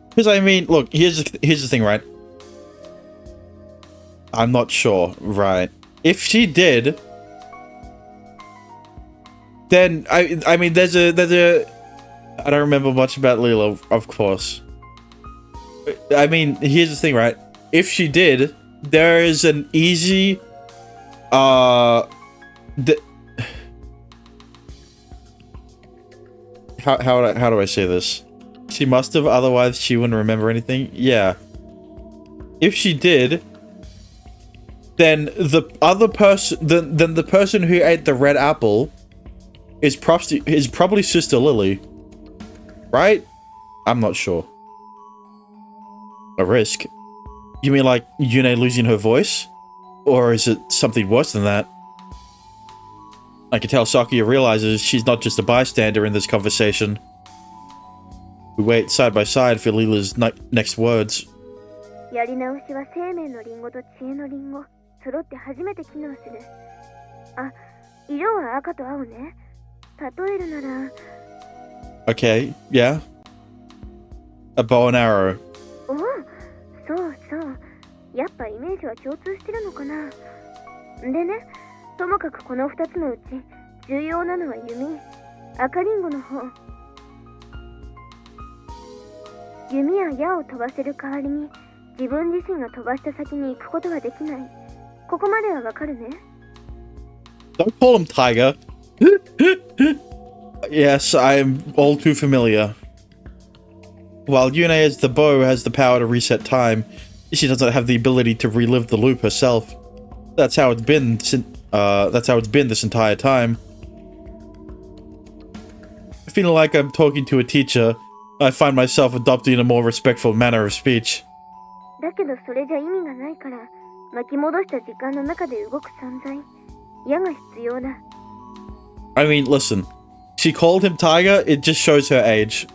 Because I mean, look, here's the thing, right? I'm not sure, right? If she did, then I mean, there's a I don't remember much about Leela, of course. I mean, here's the thing, right? If she did, there is an easy how do I say this? She must have, otherwise she wouldn't remember anything. Yeah. If she did, then the other person, then the person who ate the red apple is probably Sister Lily, right? I'm not sure. A risk? You mean like Yune losing her voice, or is it something worse than that? I can tell Sakuya realizes she's not just a bystander in this conversation. We wait side by side for Leela's next words. やり直しは生命のリンゴと知恵のリンゴ揃って初めて機能する。あ、色は赤と青ね。例えるなら。Okay, yeah. A bow and arrow. おう、そうそう。やっぱイメージは共通してるのかな。でね、ともかくこの2つのうち重要なのは弓、赤リンゴの方。弓や矢を飛ばせる代わりに自分自身が飛ばした先に行くことはできない。ここまではわかるね。Don't call him Tiger. Yes, I'm all too familiar. While Yune as the bow has the power to reset time, she doesn't have the ability to relive the loop herself. That's how it's been this entire time. Feeling like I'm talking to a teacher, I find myself adopting a more respectful manner of speech. だけどそれじゃ意味がないから、巻き戻した時間の中で動く存在、矢が必要だ。I mean, listen. She called him Tiger, it just shows her age.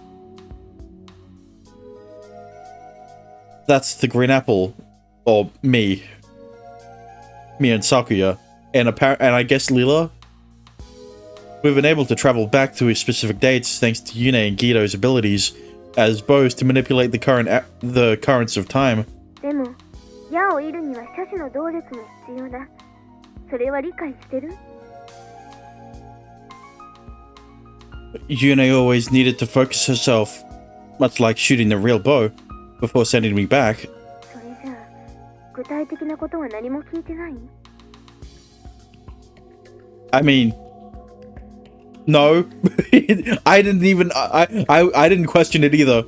That's the green apple. Or me. Me and Sakuya. And I guess Leela? We've been able to travel back to specific dates thanks to Yune and Guido's abilities as bows to manipulate the currents of time. でも、矢を射るには射手の動力が必要だ。それは理解してる？ Yune always needed to focus herself, much like shooting the real bow, before sending me back. それじゃあ、具体的なことは何も聞いてない？ I mean, no. I didn't question it either.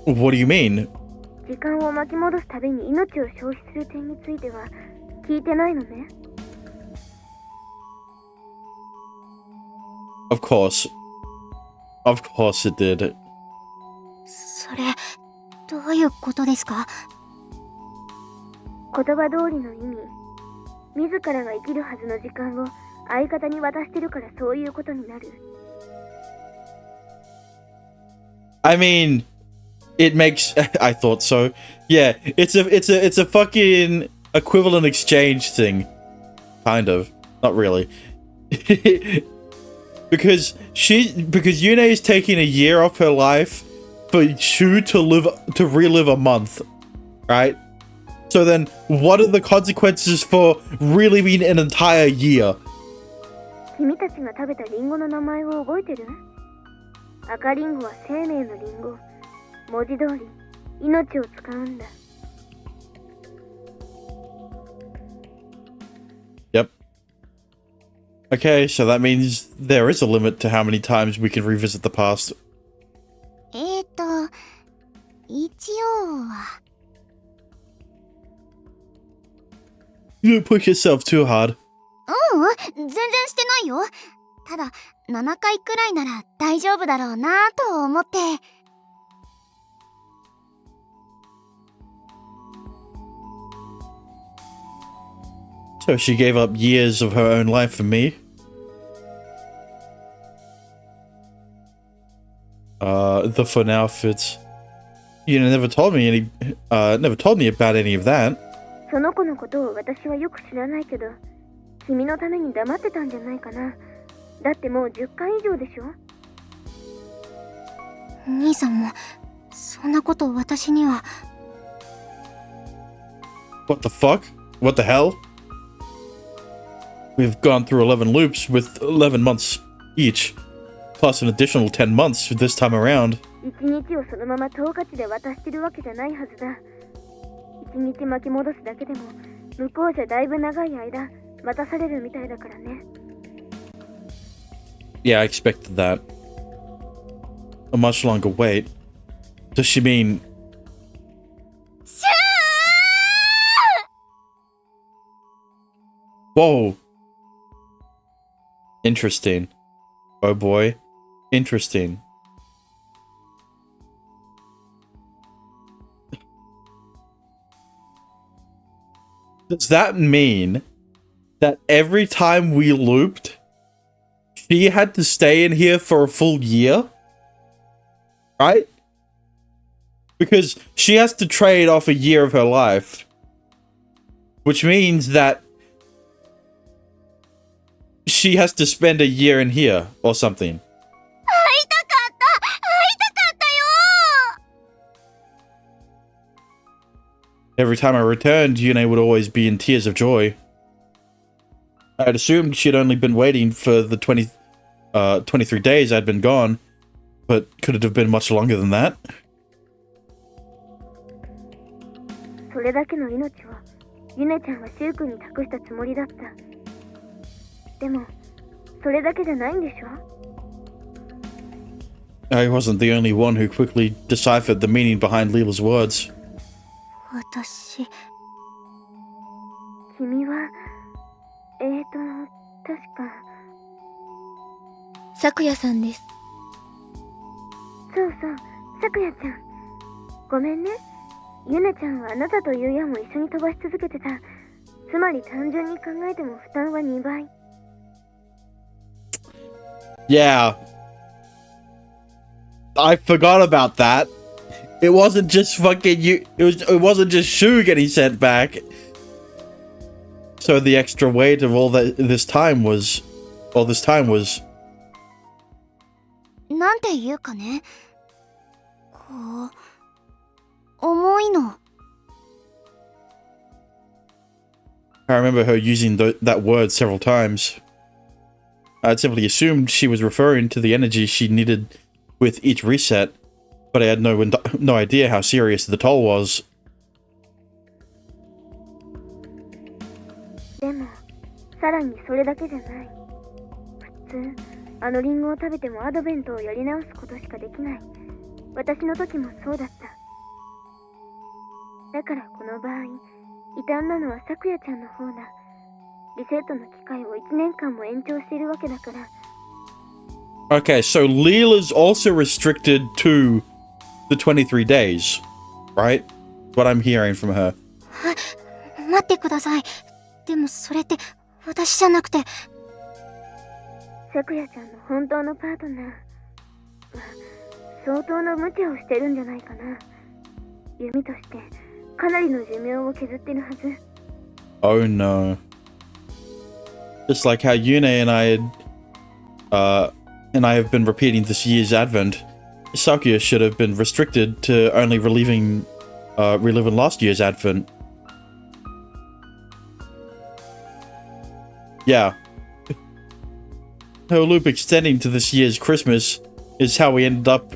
What do you mean? 時間を巻き戻すたびに命を消費する点については聞いてないのね。Of course. Of course it did. それ、どういうことですか？言葉通りの意味。自らが生きるはずの時間を相方に渡してるからそういうことになる。I mean, it makes. I thought so. Yeah, it's a fucking equivalent exchange thing, kind of. Not really, because Yune is taking a year off her life for Shu to relive a month, right? So then, what are the consequences for reliving an entire year? 君たちが食べたリンゴの名前を覚えてる？赤リンゴは生命のリンゴ。文字通り、命を使うんだ。Yep. Okay, so that means there is a limit to how many times we can revisit the past. 一応は。You don't push yourself too hard. 全然してないよ。ただ、7回くらいなら大丈夫だろうなと思って。So she gave up years of her own life for me. The for now fits. You never told me about any of that. その子のことを私はよく知らないけど、君のために黙ってたんじゃないかな。だってもう10回以上でしょ。兄さんもそんなこと私には。What the fuck? What the hell? We've gone through 11 loops with 11 months each, plus an additional 10 months this time around. 1日をそのまま10日で渡してるわけじゃないはずだ。1日巻き戻すだけでも向こうじゃだいぶ長い間待たされるみたいだからね。Yeah, I expected that. A much longer wait. Does she mean... Whoa. Interesting. Oh boy. Interesting. Does that mean that every time we looped, she had to stay in here for a full year? Right? Because she has to trade off a year of her life. Which means that she has to spend a year in here or something. Every time I returned, Yune would always be in tears of joy. I had assumed she'd only been waiting for the 23 days I'd been gone, but could it have been much longer than that? それだけの命をユネちゃんはシュウ君に託したつもりだった。でも、それだけじゃないんでしょ？ I wasn't the only one who quickly deciphered the meaning behind Leela's words. 私。君は、確か。咲夜さんです。そうそう、咲夜ちゃん。ごめんね。ユネちゃんはあなたとユウヤも一緒に飛ばし続けてた。つまり単純に考えても負担は2倍。Yeah. I forgot about that. It wasn't just fucking you. It wasn't just Shu getting sent back. So the extra weight of all this time was. なんていうかね。こう重いの。I remember her using that word several times. I'd simply assumed she was referring to the energy she needed with each reset, but I had no idea how serious the toll was. でも、さらにそれだけじゃない。普通、あのリンゴを食べてもアドベントをやり直すことしかできない。私の時もそうだった。だからこの場合、異端なのは咲夜ちゃんの方だ。リセットの機会を1年間も延長しているわけだから。Okay, so Leela's also restricted to the 23 days, right? What I'm hearing from her. 待ってください。でもそれって私じゃなくて。咲夜ちゃんの本当のパートナーは相当の無茶をしてるんじゃないかな。弓としてかなりの寿命を削ってるはず。Oh no. Just like how Yune and I have been repeating this year's advent, Sakuya should have been restricted to only reliving last year's advent. Yeah. Her loop extending to this year's Christmas is how we ended up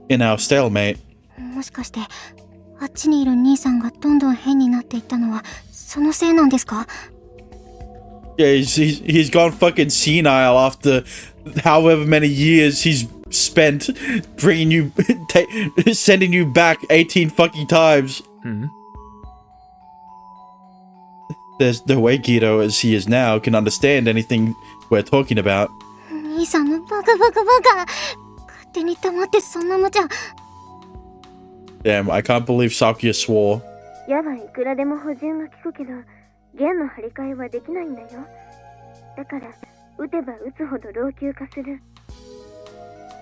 in our stalemate. もしかしてあっちにいる兄さんがどんどん変になっていったのはそのせいなんですか？ Yeah, he's gone fucking senile after however many years he's spent bringing you, sending you back 18 fucking times. There's the way Guido, as he is now, can understand anything we're talking about. 兄さんのバカバカバカ勝手に黙ってそんな無茶。 Damn, I can't believe Sakuya swore. 矢はいくらでも補充が効くけど弦の張り替えはできないんだよ。だから打てば打つほど老朽化する。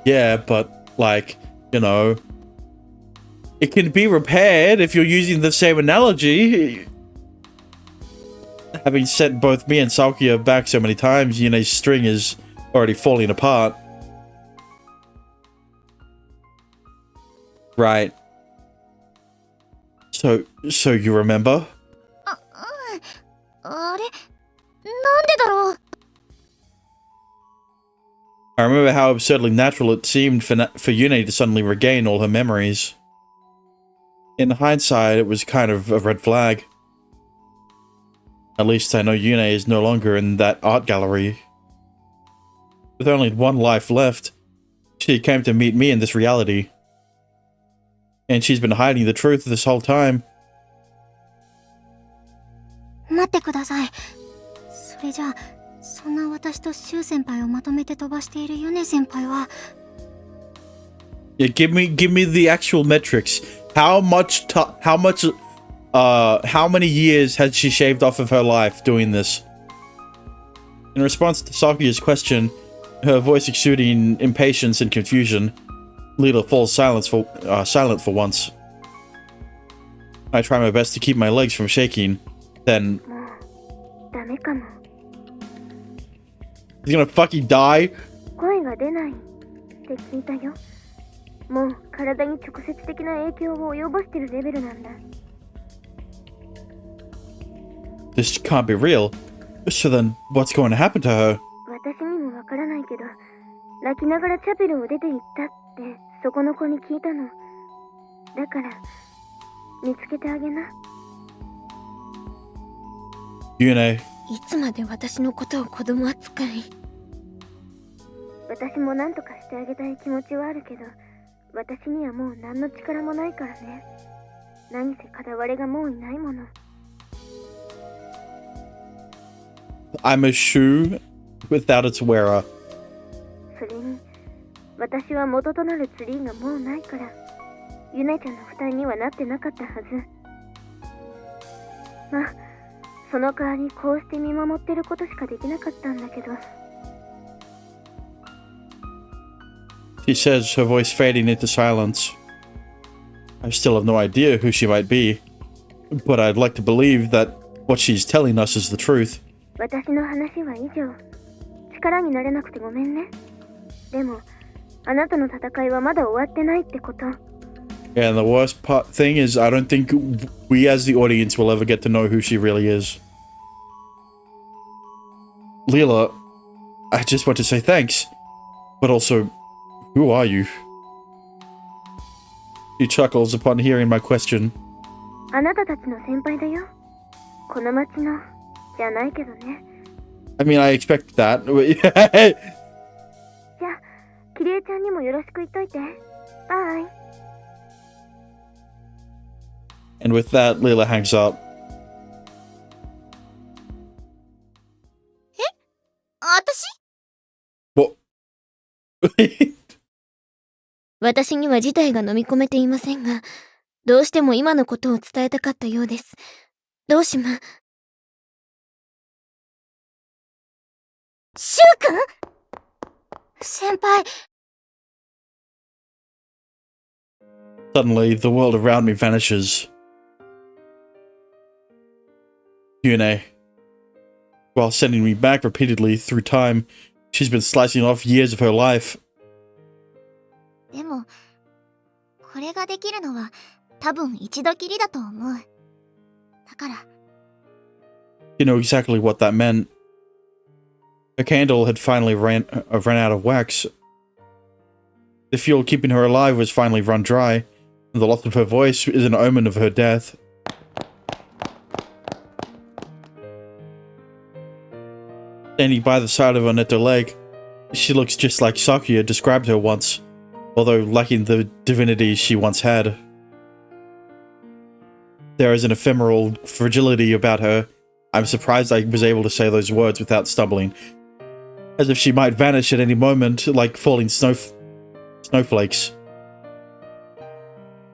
Yeah, but, like, you know, it can be repaired if you're using the same analogy. Having sent both me and Sakuya back so many times, Yune's string is already falling apart. Right. So you remember? あれなんでだろう。 I remember how absurdly natural it seemed for Yune to suddenly regain all her memories. In hindsight, it was kind of a red flag. At least I know Yune is no longer in that art gallery. With only one life left, she came to meet me in this reality. And she's been hiding the truth this whole time. 待ってください。それじゃあそんな私とシュウ先輩をまとめて飛ばしているユネ先輩は。 Yeah, give me the actual metrics. How many years had she shaved off of her life doing this? In response to Sakuya's question, her voice exuding impatience and confusion, Lila falls silent for once. I try my best to keep my legs from shaking. Then もうダメかも。 he's gonna fucking die. 声が出ないって聞いたよ。もう体に直接的な影響を及ぼしてるレベルなんだ。 This can't be real. So then, what's going to happen to her? 私にもわからないけど、泣きながらチャペルを出て行ったってそこの子に聞いたの。だから見つけてあげな。 Yune, いつまで私のことを子供扱い。私も何とかしてあげたい気持ちはあるけど、私にはもう何の力もないからね。何せ片割れがもういないもの。 I'm a shoe without its wearer. それに私は元となるツリーがもうないから、ユネちゃんの負担にはなってなかったはず。まあその代わりこうして見守ってることしかできなかったんだけど。 She says, her voice fading into silence. I still have no idea who she might be, but I'd like to believe that what she's telling us is the truth. 私の話は以上。力になれなくてごめんね。でもあなたの戦いはまだ終わってないってこと。 Yeah, and the worst thing is I don't think we as the audience will ever get to know who she really is. Leela, I just want to say thanks, but also, who are you? She chuckles upon hearing my question. あなたたちの先輩だよ。この町のじゃないけどね。 I mean, I expect that. じゃあキリエちゃんにもよろしく言っといて。バイ。 And with that, Leela hangs up. 私？ What? 私には事態が飲み込めていませんが、どうしても今のことを伝えたかったようです。どうしま…シュウ君？先輩。 Suddenly, the world around me vanishes. Yune. While sending me back repeatedly through time, she's been slicing off years of her life. でもこれができるのは多分一度きりだと思う。だから。 You know exactly what that meant. Her candle had finally run out of wax. The fuel keeping her alive was finally run dry, and the loss of her voice is an omen of her death. Standing by the side of Oneto Lake, she looks just like Sakuya described her once, although lacking the divinity she once had. There is an ephemeral fragility about her. I'm surprised I was able to say those words without stumbling, as if she might vanish at any moment like falling snowflakes.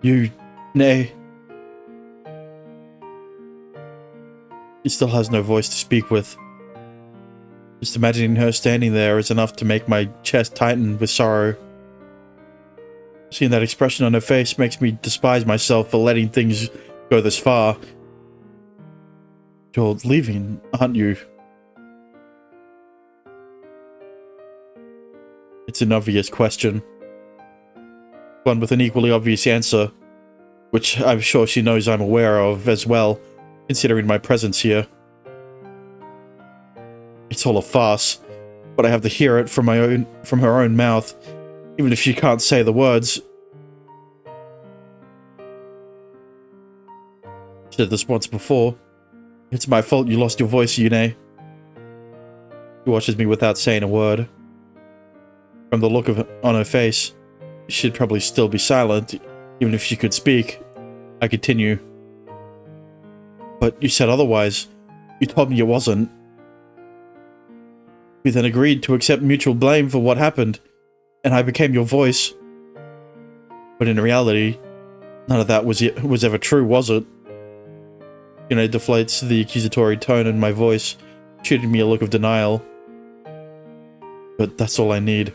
Nay. She still has no voice to speak with. Just imagining her standing there is enough to make my chest tighten with sorrow. Seeing that expression on her face makes me despise myself for letting things go this far. You're leaving, aren't you? It's an obvious question. One with an equally obvious answer, which I'm sure she knows I'm aware of as well, considering my presence here. It's all a farce, but I have to hear it from her own mouth, even if she can't say the words. She said this once before. It's my fault you lost your voice, Yune. She watches me without saying a word. From the look on her face, she'd probably still be silent, even if she could speak. I continue. But you said otherwise. You told me it wasn't. We then agreed to accept mutual blame for what happened, and I became your voice. But in reality, none of that was ever true, was it? Yune deflates the accusatory tone in my voice, shooting me a look of denial. But that's all I need.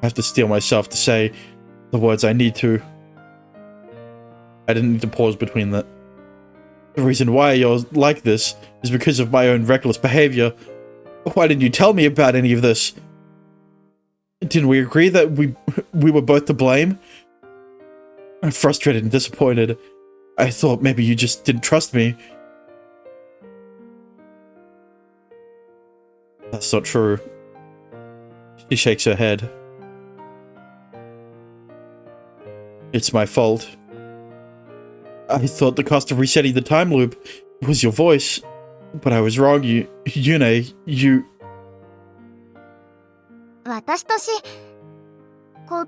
I have to steel myself to say the words I need to. I didn't need to pause between that. The reason why you're like this is because of my own reckless behavior. Why didn't you tell me about any of this? Didn't we agree that we were both to blame? I'm frustrated and disappointed. I thought maybe you just didn't trust me. That's not true. She shakes her head. It's my fault. I thought the cost of resetting the time loop was your voice, but I was wrong. Yune, you... 私としこっ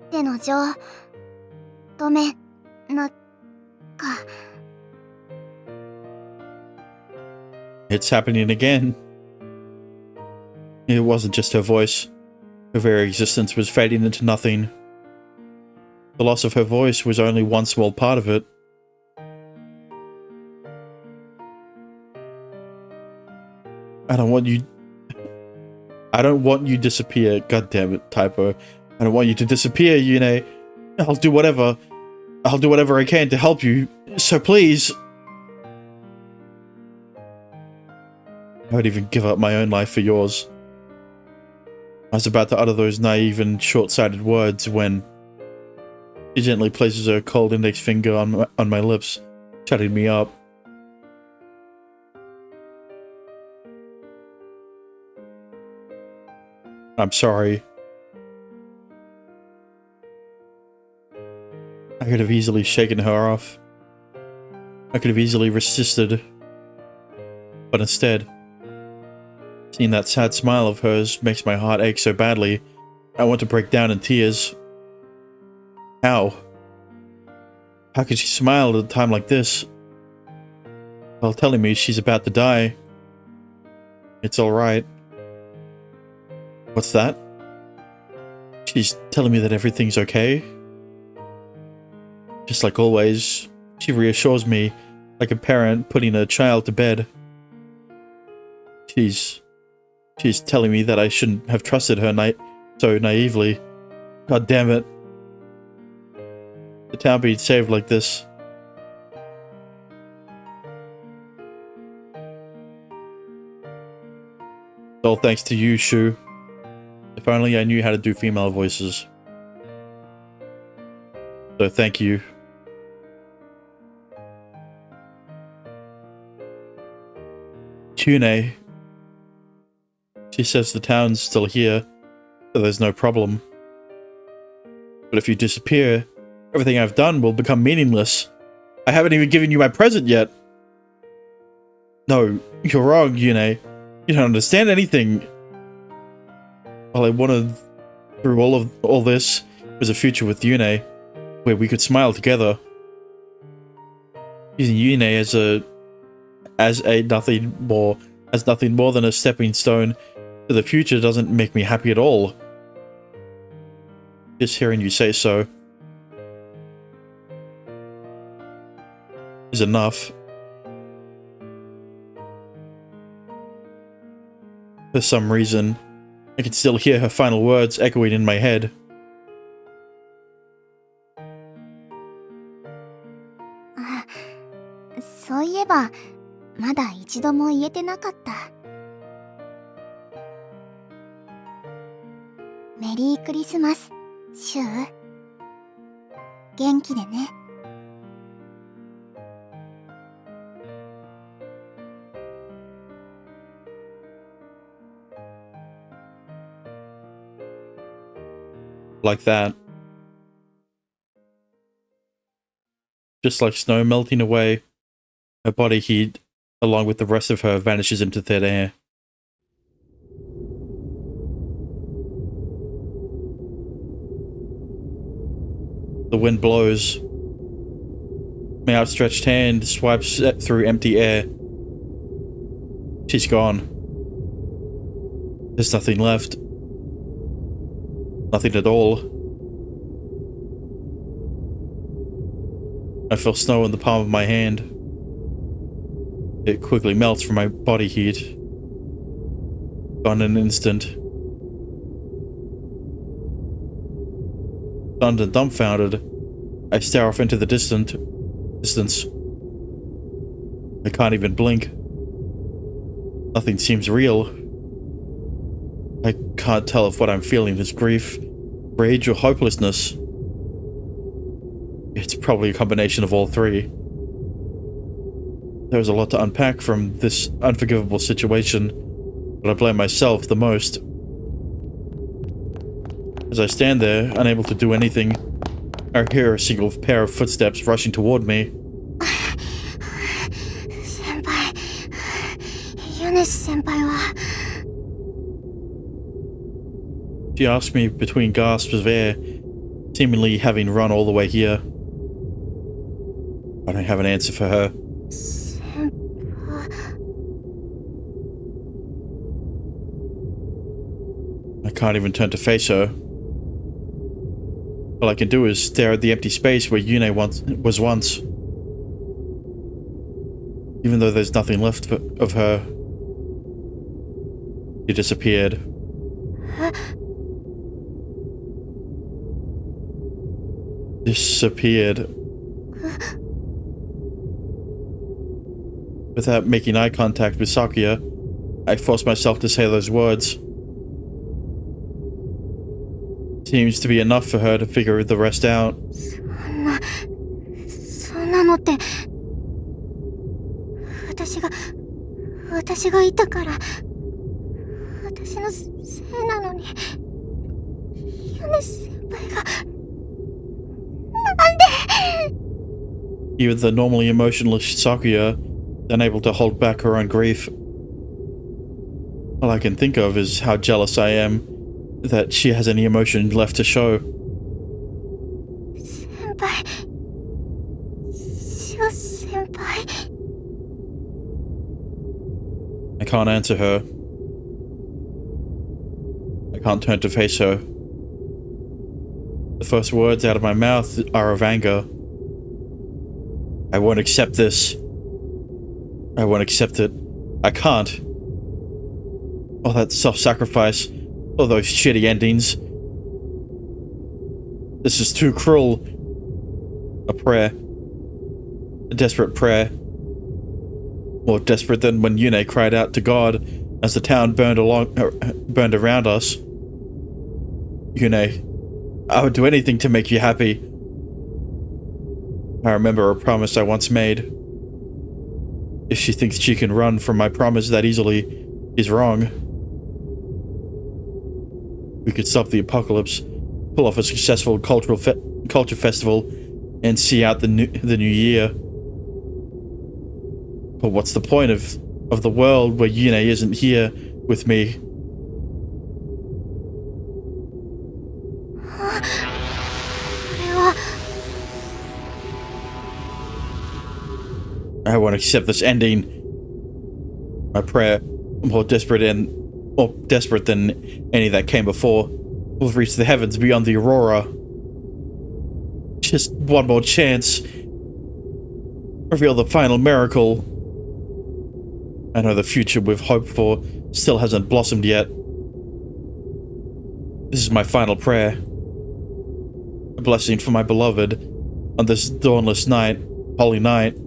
ての情止めなか It's happening again. It wasn't just her voice. Her very existence was fading into nothing. The loss of her voice was only one small part of it. I don't want you disappear. God damn it, typo. I don't want you to disappear, Yune. I'll do whatever I can to help you. So please. I would even give up my own life for yours. I was about to utter those naive and short-sighted words when she gently places her cold index finger on my lips, shutting me up. I'm sorry. I could have easily shaken her off. I could have easily resisted. But instead, seeing that sad smile of hers makes my heart ache so badly, I want to break down in tears. How? How could she smile at a time like this? While telling me she's about to die. It's alright. What's that? She's telling me that everything's okay? Just like always, she reassures me, like a parent putting a child to bed. She's telling me that I shouldn't have trusted her so naively. God damn it. The town being saved like this. All thanks to you, Shu. If only I knew how to do female voices. So thank you. Yune. She says the town's still here, so there's no problem. But if you disappear, everything I've done will become meaningless. I haven't even given you my present yet. No, you're wrong, Yune. You don't understand anything. All I wanted through all this was a future with Yune, where we could smile together. Using Yune as nothing more than a stepping stone to the future doesn't make me happy at all. Just hearing you say so is enough. For some reason, I can still hear her final words echoing in my head. Ah, そういえば、まだ一度も言えてなかった。メリークリスマス、シュウ。元気でね。Like that. Just like snow melting away, her body heat, along with the rest of her, vanishes into thin air. The wind blows. My outstretched hand swipes through empty air. She's gone. There's nothing left. Nothing at all. I feel snow in the palm of my hand. It quickly melts from my body heat. Gone in an instant. Stunned and dumbfounded, I stare off into the distance. I can't even blink. Nothing seems real. I can't tell if what I'm feeling is grief, rage, or hopelessness. It's probably a combination of all three. There's a lot to unpack from this unforgivable situation, but I blame myself the most. As I stand there, unable to do anything, I hear a single pair of footsteps rushing toward me. 先輩、ユネス先輩は。She asks me between gasps of air, seemingly having run all the way here. I don't have an answer for her. 先輩。I can't even turn to face her. All I can do is stare at the empty space where Yune was once. Even though there's nothing left of her. She disappeared. Disappeared. Without making eye contact with Sakuya, I force myself to say those words. Seems to be enough for her to figure the rest out. そんなのって、私がいたから、私のせいなのに、ユネ先輩が、なんで Even the normally emotionless Sakuya, unable to hold back her own grief. All I can think of is how jealous I am that she has any emotion left to show. 先輩、シュウ先輩。I can't answer her. I can't turn to face her. The first words out of my mouth are of anger. I won't accept this. I won't accept it. I can't. All that self-sacrifice, all those shitty endings. This is too cruel. A prayer. A desperate prayer. More desperate than when Yune cried out to God as the town burned around us. Yune, I would do anything to make you happy. I remember a promise I once made. If she thinks she can run from my promise that easily, she's wrong. we could stop the apocalypse, pull off a successful culture festival, and see out the new year. But what's the point of the world where Yune isn't here with me? I won't accept this ending. My prayer, more desperate than any that came before, will reach the heavens beyond the aurora. Just one more chance. Reveal the final miracle. I know the future we've hoped for still hasn't blossomed yet. This is my final prayer. A blessing for my beloved on this dawnless night, holy night.